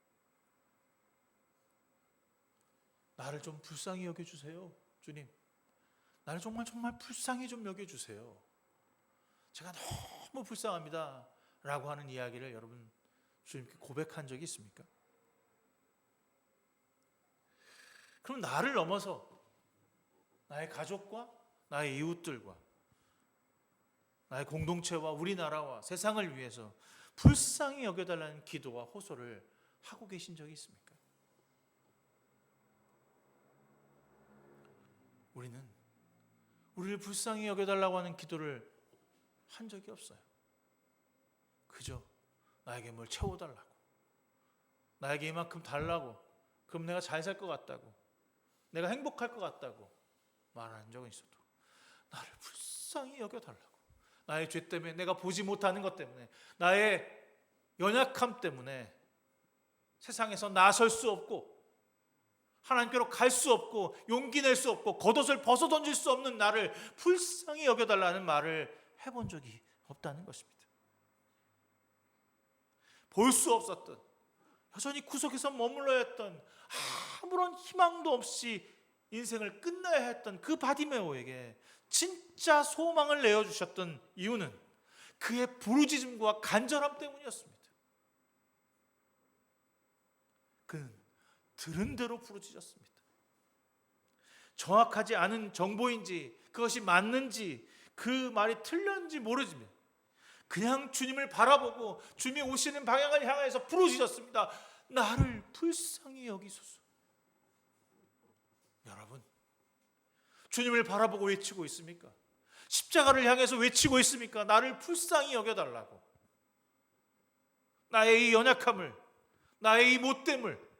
나를 좀 불쌍히 여겨주세요, 주님. 나를 정말 불쌍히 좀 여겨주세요. 제가 너무 불쌍합니다 라고 하는 이야기를 여러분 주님께 고백한 적이 있습니까? 그럼 나를 넘어서 나의 가족과 나의 이웃들과 나의 공동체와 우리나라와 세상을 위해서 불쌍히 여겨달라는 기도와 호소를 하고 계신 적이 있습니까? 우리는 우리를 불쌍히 여겨달라고 하는 기도를 한 적이 없어요. 그저 나에게 뭘 채워달라고, 나에게 이만큼 달라고, 그럼 내가 잘 살 것 같다고, 내가 행복할 것 같다고 말하는 적은 있어도 나를 불쌍히 여겨달라고, 나의 죄 때문에, 내가 보지 못하는 것 때문에, 나의 연약함 때문에 세상에서 나설 수 없고 하나님께로 갈 수 없고 용기 낼 수 없고 겉옷을 벗어 던질 수 없는 나를 불쌍히 여겨달라는 말을 해본 적이 없다는 것입니다. 볼 수 없었던, 여전히 구석에서 머물러야 했던, 아무런 희망도 없이 인생을 끝내야 했던 그 바디메오에게 진짜 소망을 내어주셨던 이유는 그의 부르짖음과 간절함 때문이었습니다. 그는 들은 대로 부르짖었습니다. 정확하지 않은 정보인지 그것이 맞는지 그 말이 틀렸는지 모르지만 그냥 주님을 바라보고 주님이 오시는 방향을 향해서 부르짖었습니다. 나를 불쌍히 여기소서. 여러분, 주님을 바라보고 외치고 있습니까? 십자가를 향해서 외치고 있습니까? 나를 불쌍히 여겨달라고. 나의 이 연약함을, 나의 이 못됨을,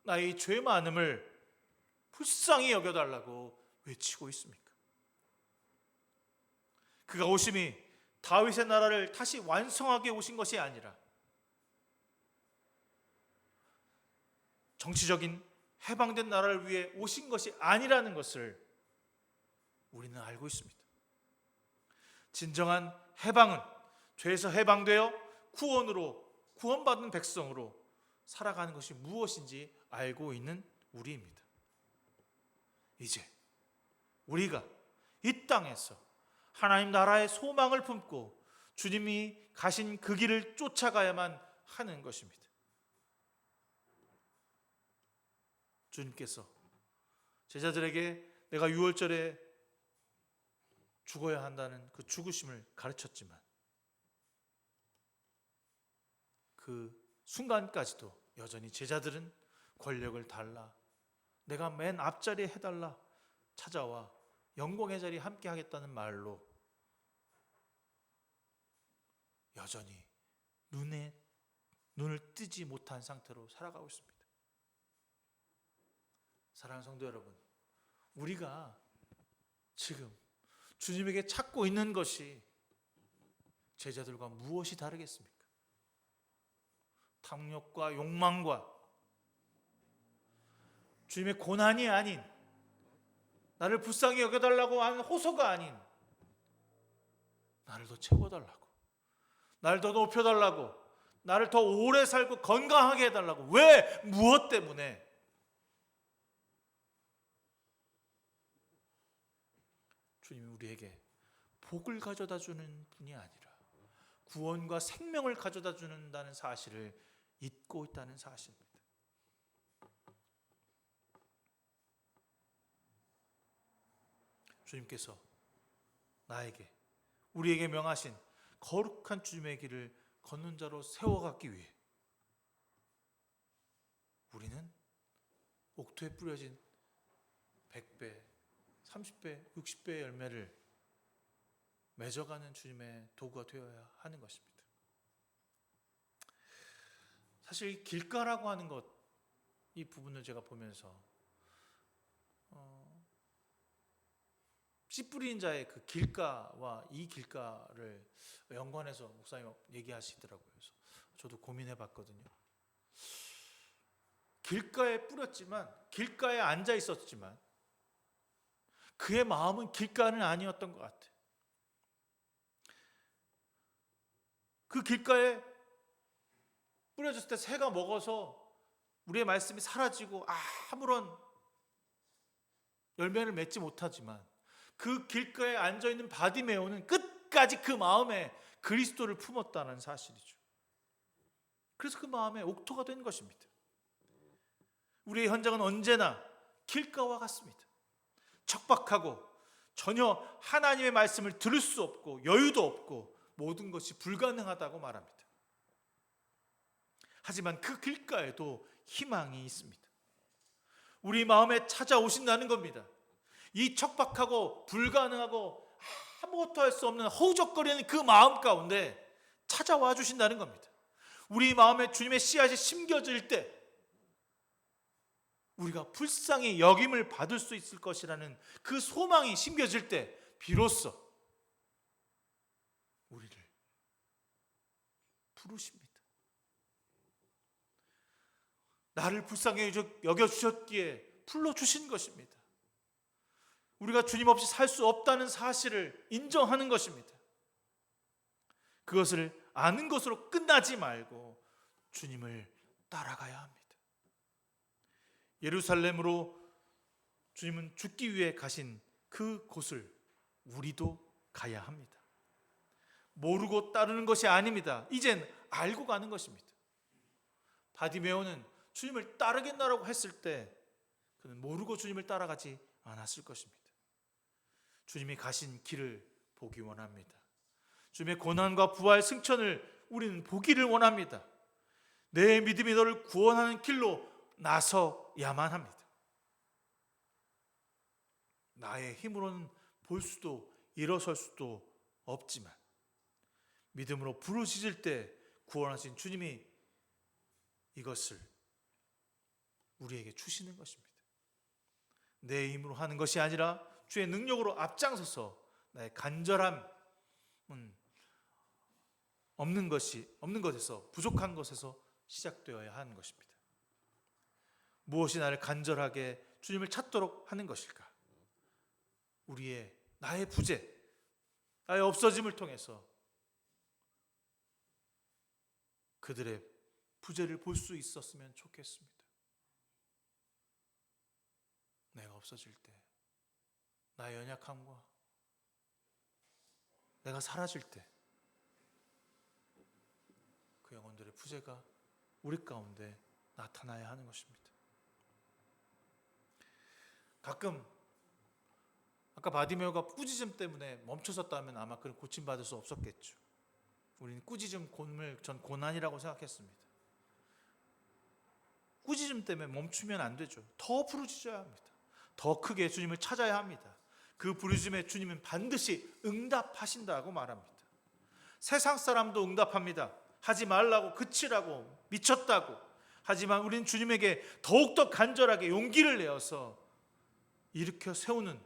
나의 이 죄 많음을 불쌍히 여겨달라고 외치고 있습니까? 그가 오심이 다윗의 나라를 다시 완성하게 오신 것이 아니라 정치적인 해방된 나라를 위해 오신 것이 아니라는 것을 우리는 알고 있습니다. 진정한 해방은 죄에서 해방되어 구원받은 백성으로 살아가는 것이 무엇인지 알고 있는 우리입니다. 이제 우리가 이 땅에서 하나님 나라의 소망을 품고 주님이 가신 그 길을 쫓아가야만 하는 것입니다. 주님께서 제자들에게 내가 유월절에 죽어야 한다는 그 죽으심을 가르쳤지만 그 순간까지도 여전히 제자들은 권력을 달라, 내가 맨 앞자리에 해달라 찾아와 영광의 자리에 함께 하겠다는 말로 여전히 눈을 뜨지 못한 상태로 살아가고 있습니다. 사랑하는 성도 여러분, 우리가 지금 주님에게 찾고 있는 것이 제자들과 무엇이 다르겠습니까? 탐욕과 욕망과 주님의 고난이 아닌, 나를 불쌍히 여겨달라고 하는 호소가 아닌, 나를 더 채워달라고, 나를 더 높여달라고, 나를 더 오래 살고 건강하게 해달라고. 왜? 무엇 때문에? 주님이 우리에게 복을 가져다 주는 분이 아니라 구원과 생명을 가져다 준다는 사실을 잊고 있다는 사실입니다. 주님께서 나에게, 우리에게 명하신 거룩한 주님의 길을 걷는 자로 세워가기 위해 우리는 옥토에 뿌려진 100배, 30배, 60배의 열매를 맺어가는 주님의 도구가 되어야 하는 것입니다. 사실 길가라고 하는 것, 이 부분을 제가 보면서 씨 뿌리는 자의 그 길가와 이 길가를 연관해서 목사님 얘기하시더라고요. 그래서 저도 고민해 봤거든요. 길가에 뿌렸지만, 길가에 앉아 있었지만 그의 마음은 길가는 아니었던 것 같아요. 그 길가에 뿌려졌을 때 새가 먹어서 우리의 말씀이 사라지고 아무런 열매를 맺지 못하지만, 그 길가에 앉아있는 바디메오는 끝까지 그 마음에 그리스도를 품었다는 사실이죠. 그래서 그 마음에 옥토가 된 것입니다. 우리의 현장은 언제나 길가와 같습니다. 척박하고 전혀 하나님의 말씀을 들을 수 없고 여유도 없고 모든 것이 불가능하다고 말합니다. 하지만 그 길가에도 희망이 있습니다. 우리 마음에 찾아오신다는 겁니다. 이 척박하고 불가능하고 아무것도 할 수 없는 허우적거리는 그 마음 가운데 찾아와 주신다는 겁니다. 우리 마음에 주님의 씨앗이 심겨질 때 우리가 불쌍히 여김을 받을 수 있을 것이라는 그 소망이 심겨질 때 비로소 우리를 부르십니다. 나를 불쌍히 여겨주셨기에 불러주신 것입니다. 우리가 주님 없이 살 수 없다는 사실을 인정하는 것입니다. 그것을 아는 것으로 끝나지 말고 주님을 따라가야 합니다. 예루살렘으로 주님은 죽기 위해 가신 그 곳을 우리도 가야 합니다. 모르고 따르는 것이 아닙니다. 이젠 알고 가는 것입니다. 바디메오는 주님을 따르겠나라고 했을 때 그는 모르고 주님을 따라가지 않았을 것입니다. 주님이 가신 길을 보기 원합니다. 주님의 고난과 부활 승천을 우리는 보기를 원합니다. 내 믿음이 너를 구원하는 길로 나서야만 합니다. 나의 힘으로는 볼 수도 일어설 수도 없지만 믿음으로 부르짖을 때 구원하신 주님이 이것을 우리에게 주시는 것입니다. 내 힘으로 하는 것이 아니라 주의 능력으로 앞장서서 나의 간절함은 없는 것에서, 부족한 것에서 시작되어야 하는 것입니다. 무엇이 나를 간절하게 주님을 찾도록 하는 것일까? 나의 부재, 나의 없어짐을 통해서 그들의 부재를 볼 수 있었으면 좋겠습니다. 내가 없어질 때, 나의 연약함과 내가 사라질 때 그 영혼들의 부재가 우리 가운데 나타나야 하는 것입니다. 가끔 아까 바디메오가 꾸짖음 때문에 멈춰섰다면 아마 그런 고침받을 수 없었겠죠. 우리는 꾸짖음, 곤물, 전 고난이라고 생각했습니다. 꾸짖음 때문에 멈추면 안 되죠. 더 부르짖어야 합니다. 더 크게 주님을 찾아야 합니다. 그 부르짖음에 주님은 반드시 응답하신다고 말합니다. 세상 사람도 응답합니다. 하지 말라고, 그치라고, 미쳤다고. 하지만 우리는 주님에게 더욱더 간절하게 용기를 내어서 일으켜 세우는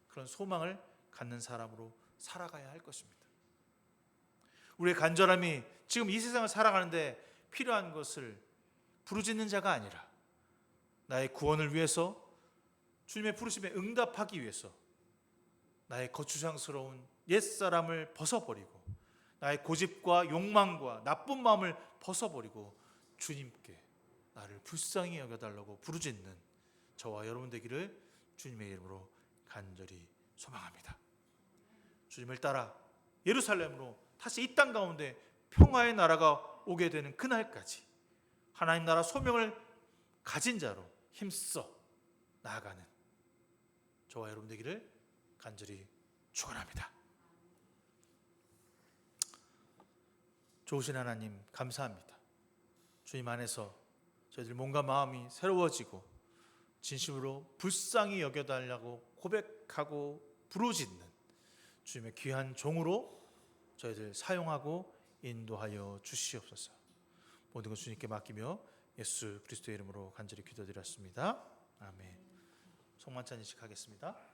그런 소망을 갖는 사람으로 살아가야 할 것입니다. 우리의 간절함이 지금 이 세상을 살아가는데 필요한 것을 부르짖는 자가 아니라 나의 구원을 위해서, 주님의 부르심에 응답하기 위해서 나의 거추장스러운 옛사람을 벗어버리고 나의 고집과 욕망과 나쁜 마음을 벗어버리고 주님께 나를 불쌍히 여겨달라고 부르짖는 저와 여러분 되기를 주님의 이름으로 간절히 소망합니다. 주님을 따라 예루살렘으로 다시 이 땅 가운데 평화의 나라가 오게 되는 그날까지 하나님 나라 소명을 가진 자로 힘써 나아가는 저와 여러분 되기를 간절히 축원합니다. 좋으신 하나님 감사합니다. 주님 안에서 저희들 몸과 마음이 새로워지고 진심으로 불쌍히 여겨달라고 고백하고 부르짖는 주님의 귀한 종으로 저희들 사용하고 인도하여 주시옵소서. 모든 것 주님께 맡기며 예수 그리스도의 이름으로 간절히 기도드렸습니다. 아멘. 송만찬 인식하겠습니다.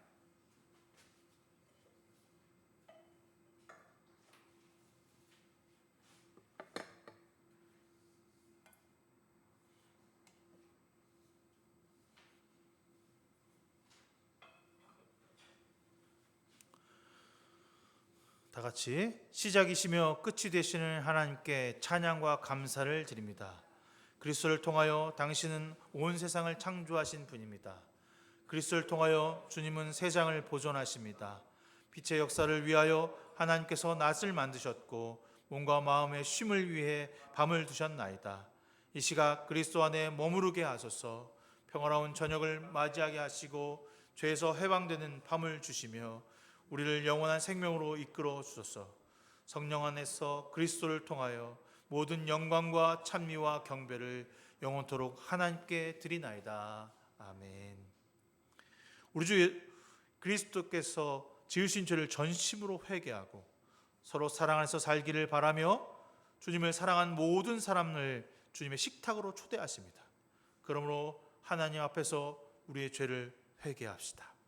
다 같이 시작이시며 끝이 되시는 하나님께 찬양과 감사를 드립니다. 그리스도를 통하여 당신은 온 세상을 창조하신 분입니다. 그리스도를 통하여 주님은 세상을 보존하십니다. 빛의 역사를 위하여 하나님께서 낮을 만드셨고 몸과 마음의 쉼을 위해 밤을 두셨나이다. 이 시각 그리스도 안에 머무르게 하소서. 평화로운 저녁을 맞이하게 하시고 죄에서 해방되는 밤을 주시며 우리를 영원한 생명으로 이끌어 주소서. 성령 안에서 그리스도를 통하여 모든 영광과 찬미와 경배를 영원토록 하나님께 드리나이다. 아멘. 우리 주 그리스도께서 지으신 죄를 전심으로 회개하고 서로 사랑 안에서 살기를 바라며 주님을 사랑한 모든 사람을 주님의 식탁으로 초대하십니다. 그러므로 하나님 앞에서 우리의 죄를 회개합시다.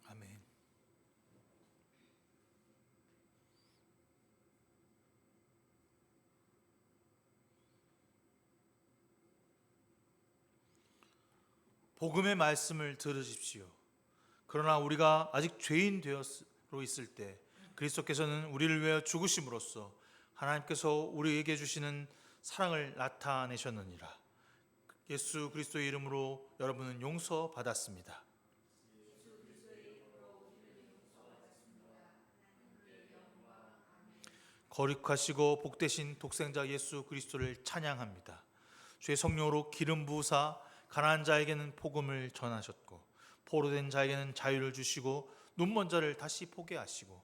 아멘. 복음의 말씀을 들으십시오. 그러나 우리가 아직 죄인 되어 있을 때 그리스도께서는 우리를 위하여 죽으심으로써 하나님께서 우리에게 주시는 사랑을 나타내셨느니라. 예수 그리스도의 이름으로 여러분은 용서받았습니다. 거룩하시고 복되신 독생자 예수 그리스도를 찬양합니다. 주의 성령으로 기름 부으사 가난한 자에게는 복음을 전하셨고 포로된 자에게는 자유를 주시고 눈먼 자를 다시 보게 하시고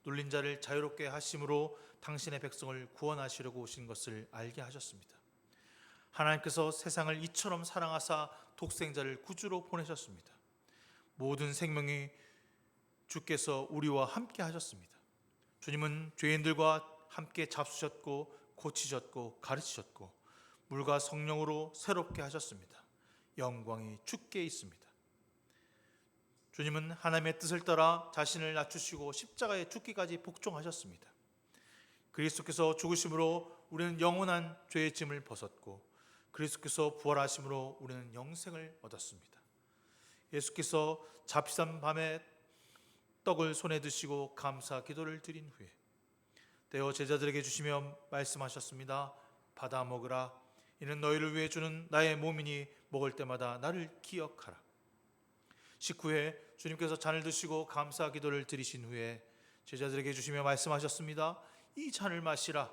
눌린 자를 자유롭게 하심으로 당신의 백성을 구원하시려고 오신 것을 알게 하셨습니다. 하나님께서 세상을 이처럼 사랑하사 독생자를 구주로 보내셨습니다. 모든 생명이 주께서 우리와 함께 하셨습니다. 주님은 죄인들과 함께 잡수셨고 고치셨고 가르치셨고 물과 성령으로 새롭게 하셨습니다. 영광이 주께 있습니다. 주님은 하나님의 뜻을 따라 자신을 낮추시고 십자가에 죽기까지 복종하셨습니다. 그리스도께서 죽으심으로 우리는 영원한 죄의 짐을 벗었고 그리스도께서 부활하심으로 우리는 영생을 얻었습니다. 예수께서 잡히던 밤에 떡을 손에 드시고 감사 기도를 드린 후에 떼어 제자들에게 주시며 말씀하셨습니다. 받아 먹으라. 이는 너희를 위해 주는 나의 몸이니 먹을 때마다 나를 기억하라. 식후에 주님께서 잔을 드시고 감사 기도를 드리신 후에 제자들에게 주시며 말씀하셨습니다. 이 잔을 마시라.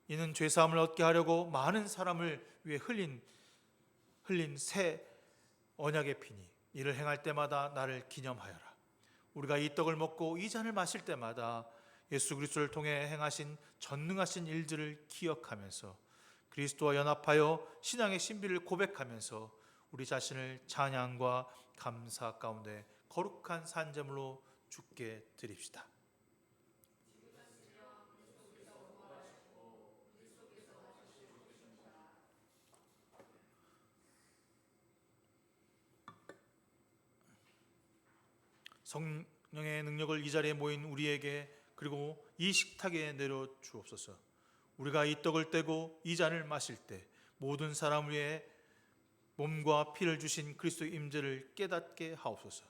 이는 죄사함을 얻게 하려고 많은 사람을 위해 흘린 새 언약의 피니 이를 행할 때마다 나를 기념하여라. 우리가 이 떡을 먹고 이 잔을 마실 때마다 예수 그리스도를 통해 행하신 전능하신 일들을 기억하면서 그리스도와 연합하여 신앙의 신비를 고백하면서 우리 자신을 찬양과 감사 가운데 거룩한 산제물로 주께 드립시다. 성령의 능력을 이 자리에 모인 우리에게 그리고 이 식탁에 내려 주옵소서. 우리가 이 떡을 떼고 이 잔을 마실 때 모든 사람 위에 몸과 피를 주신 그리스도의 임재를 깨닫게 하옵소서.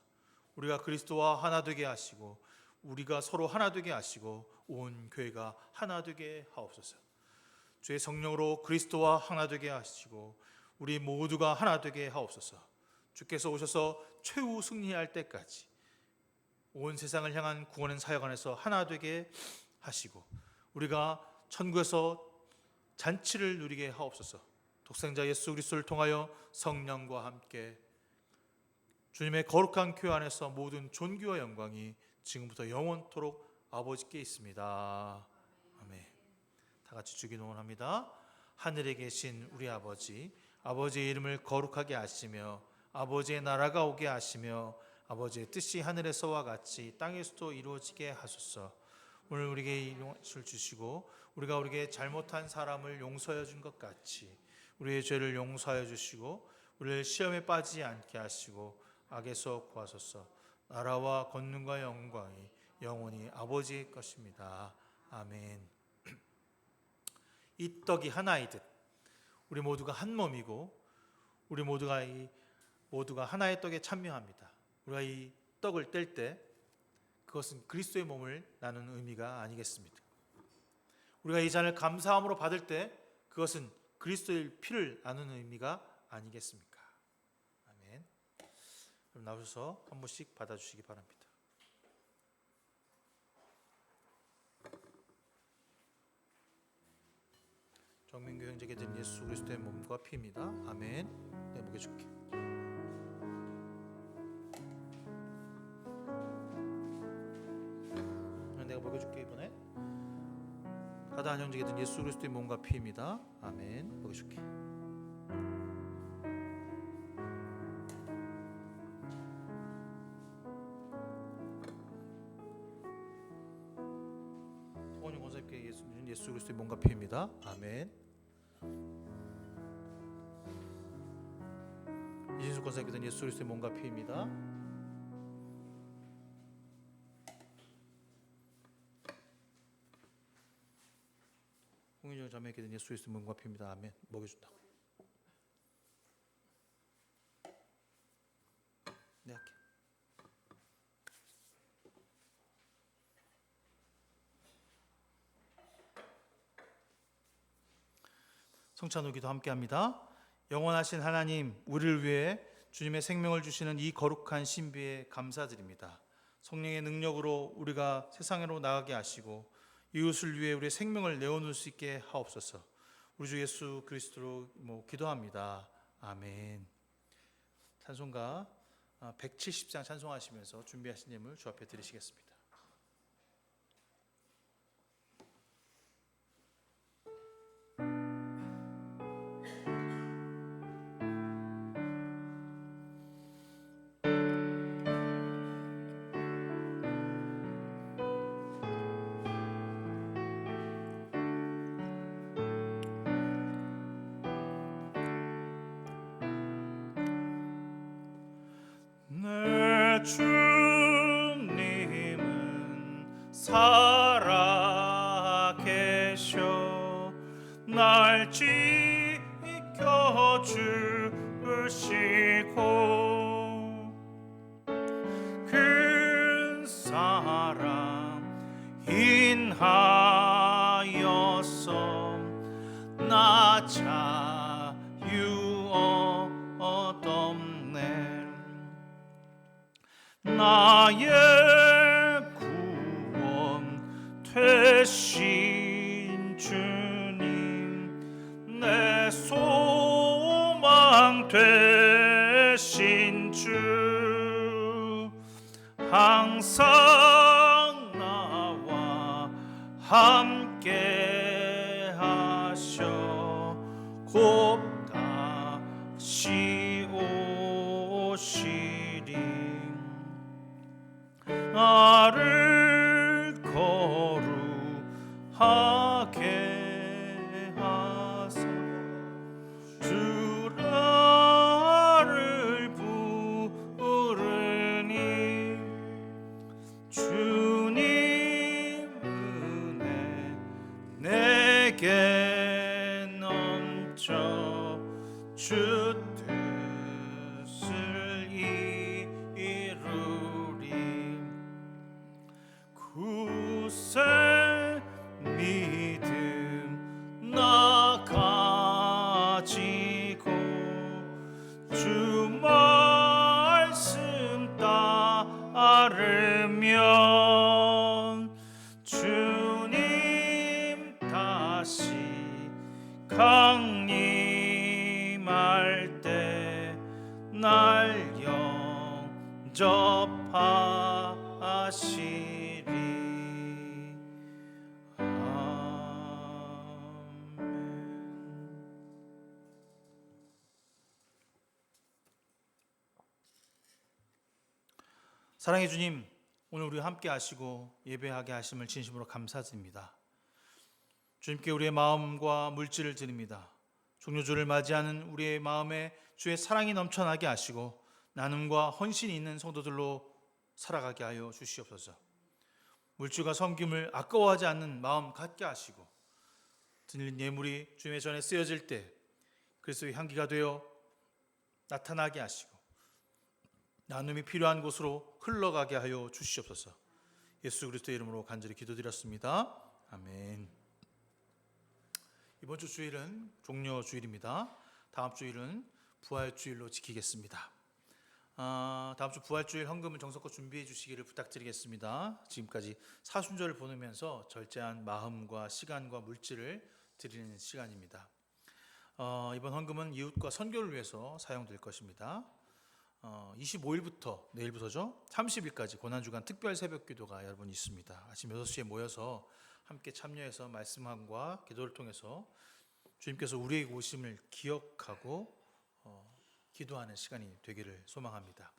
우리가 그리스도와 하나 되게 하시고 우리가 서로 하나 되게 하시고 온 교회가 하나 되게 하옵소서. 주의 성령으로 그리스도와 하나 되게 하시고 우리 모두가 하나 되게 하옵소서. 주께서 오셔서 최후 승리할 때까지 온 세상을 향한 구원의 사역 안에서 하나 되게 하시고 우리가 천국에서 잔치를 누리게 하옵소서. 독생자 예수 그리스도를 통하여 성령과 함께 주님의 거룩한 교회 안에서 모든 존귀와 영광이 지금부터 영원토록 아버지께 있습니다. 아멘. 다 같이 주기도문합니다. 하늘에 계신 우리 아버지, 아버지의 이름을 거룩하게 하시며 아버지의 나라가 오게 하시며 아버지의 뜻이 하늘에서와 같이 땅에서도 이루어지게 하소서. 오늘 우리에게 용서를 주시고 우리가 우리에게 잘못한 사람을 용서해 준 것 같이 우리의 죄를 용서하여 주시고 우리를 시험에 빠지지 않게 하시고 악에서 구하소서. 나라와 권능과 영광이 영원히 아버지의 것입니다. 아멘. 이 떡이 하나이듯 우리 모두가 한 몸이고 우리 모두가 하나의 떡에 참여합니다. 우리가 이 떡을 뗄 때 그것은 그리스도의 몸을 나누는 의미가 아니겠습니까? 우리가 이 잔을 감사함으로 받을 때 그것은 그리스도의 피를 나누는 의미가 아니겠습니까? 아멘. 그럼 나오셔서 한 분씩 받아주시기 바랍니다. 정민교 형제에게 드린 예수 그리스도의 몸과 피입니다. 아멘. 내 목에 줄게. 내가 먹여줄게. 이번에 가다한 형제에게 드린 예수 그리스도의 몸과 피입니다. 아멘. 먹여줄게. 성원용 권사님께 예수 그리스도의 몸과 피입니다. 아멘. 이진수 권사님께 드린 예수 그리스도의 몸과 피입니다. 홍윤정 자매에게 드린 예수 그리스도의 몸과 피입니다. 아멘. 먹여준다. 네, 할게. 성찬 후기도 함께합니다. 영원하신 하나님, 우리를 위해 주님의 생명을 주시는 이 거룩한 신비에 감사드립니다. 성령의 능력으로 우리가 세상으로 나가게 하시고 이웃을 위해 우리의 생명을 내어놓을 수 있게 하옵소서. 우리 주 예수 그리스도로 기도합니다. 아멘. 찬송가 170장 찬송하시면서 준비하신 예물 주 앞에 드리시겠습니다. 주님은 살아계셔 날 지켜주시고 큰 사랑 인하여서 나 자유 얻었네. 나의 구원 되신 주님, 내 소망 되신 주, 항상 나와 함께 하셔 곧 다시 오시리. 나를 거룩하게 하사 주 나를 부르니 주님 은혜 내게 넘쳐 주 뜻을 이루리. 굳세 믿음 나 가지고 주 말씀 따르면 주님 다 강림할 때 날 영접하시리. 아멘. 사랑의 주님, 오늘 우리 함께 하시고 예배하게 하심을 진심으로 감사드립니다. 주님께 우리의 마음과 물질을 드립니다. 종료주를 맞이하는 우리의 마음에 주의 사랑이 넘쳐나게 하시고 나눔과 헌신이 있는 성도들로 살아가게 하여 주시옵소서. 물질과 섬김을 아까워하지 않는 마음 갖게 하시고 드린 예물이 주님의 전에 쓰여질 때 그리스도의 향기가 되어 나타나게 하시고 나눔이 필요한 곳으로 흘러가게 하여 주시옵소서. 예수 그리스도의 이름으로 간절히 기도드렸습니다. 아멘. 이번 주 주일은 종려 주일입니다. 다음 주일은 부활 주일로 지키겠습니다. 다음 주 부활 주일 헌금을 정성껏 준비해 주시기를 부탁드리겠습니다. 지금까지 사순절을 보내면서 절제한 마음과 시간과 물질을 드리는 시간입니다. 이번 헌금은 이웃과 선교를 위해서 사용될 것입니다. 25일부터 내일부터죠. 30일까지 고난주간 특별 새벽기도가 여러분 있습니다. 아침 6시에 모여서 함께 참여해서 말씀과 기도를 통해서 주님께서 우리의 오심을 기억하고 기도하는 시간이 되기를 소망합니다.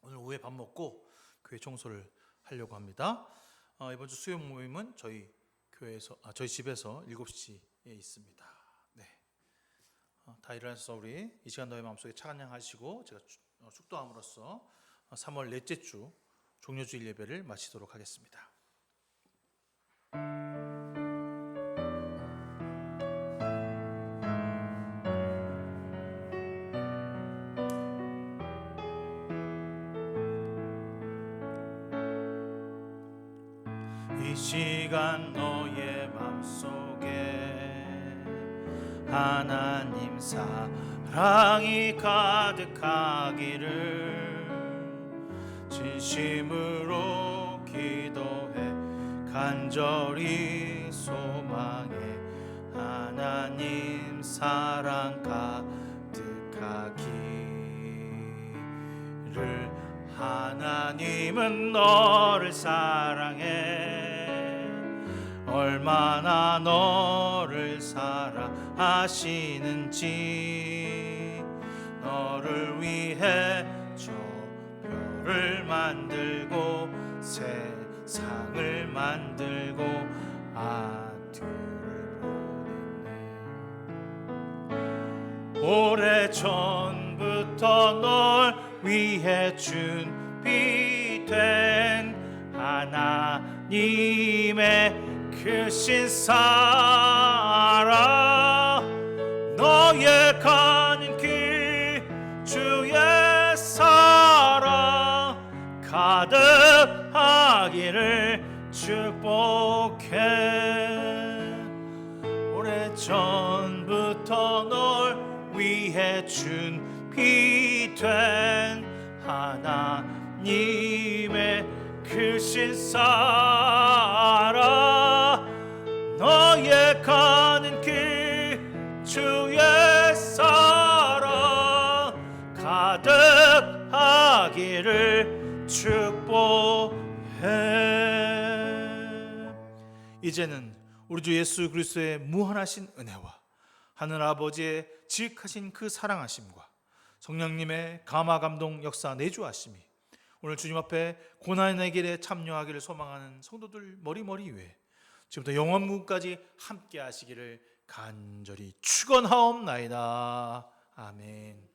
오늘 오후에 밥 먹고 교회 청소를 하려고 합니다. 이번 주 수요 모임은 저희 집에서 7시에 있습니다. 네. 다 일어나서 우리 이 시간 너의 마음속에 찬양하시고 제가 축도함으로써 3월 넷째 주 종료주일 예배를 마치도록 하겠습니다. 이 시간 너의 맘속에 하나님 사랑이 가득하기를 진심으로 기도해 간절히 소망해 하나님 사랑 가득하기를. 하나님은 너를 사랑해 얼마나 너를 사랑하시는지. 너를 위해 저 별을 만들고 세상을 만들고 아들을 보냈네. 오래전부터 널 위해 준비된 하나님의 크신 사랑. 너의 가는 길 주의 사랑 가득하기를 축복해. 오래전부터 널 위해 준비된 하나님의 크신 사랑. 너의 가는 길 주의 사랑 가득하기를 축복해. 이제는 우리 주 예수 그리스도의 무한하신 은혜와 하늘 아버지의 지극하신 그 사랑하심과 성령님의 감화 감동 역사 내주하심이 오늘 주님 앞에 고난의 길에 참여하기를 소망하는 성도들 머리머리 위에 지금부터 영원무까지 함께 하시기를 간절히 축원하옵나이다. 아멘.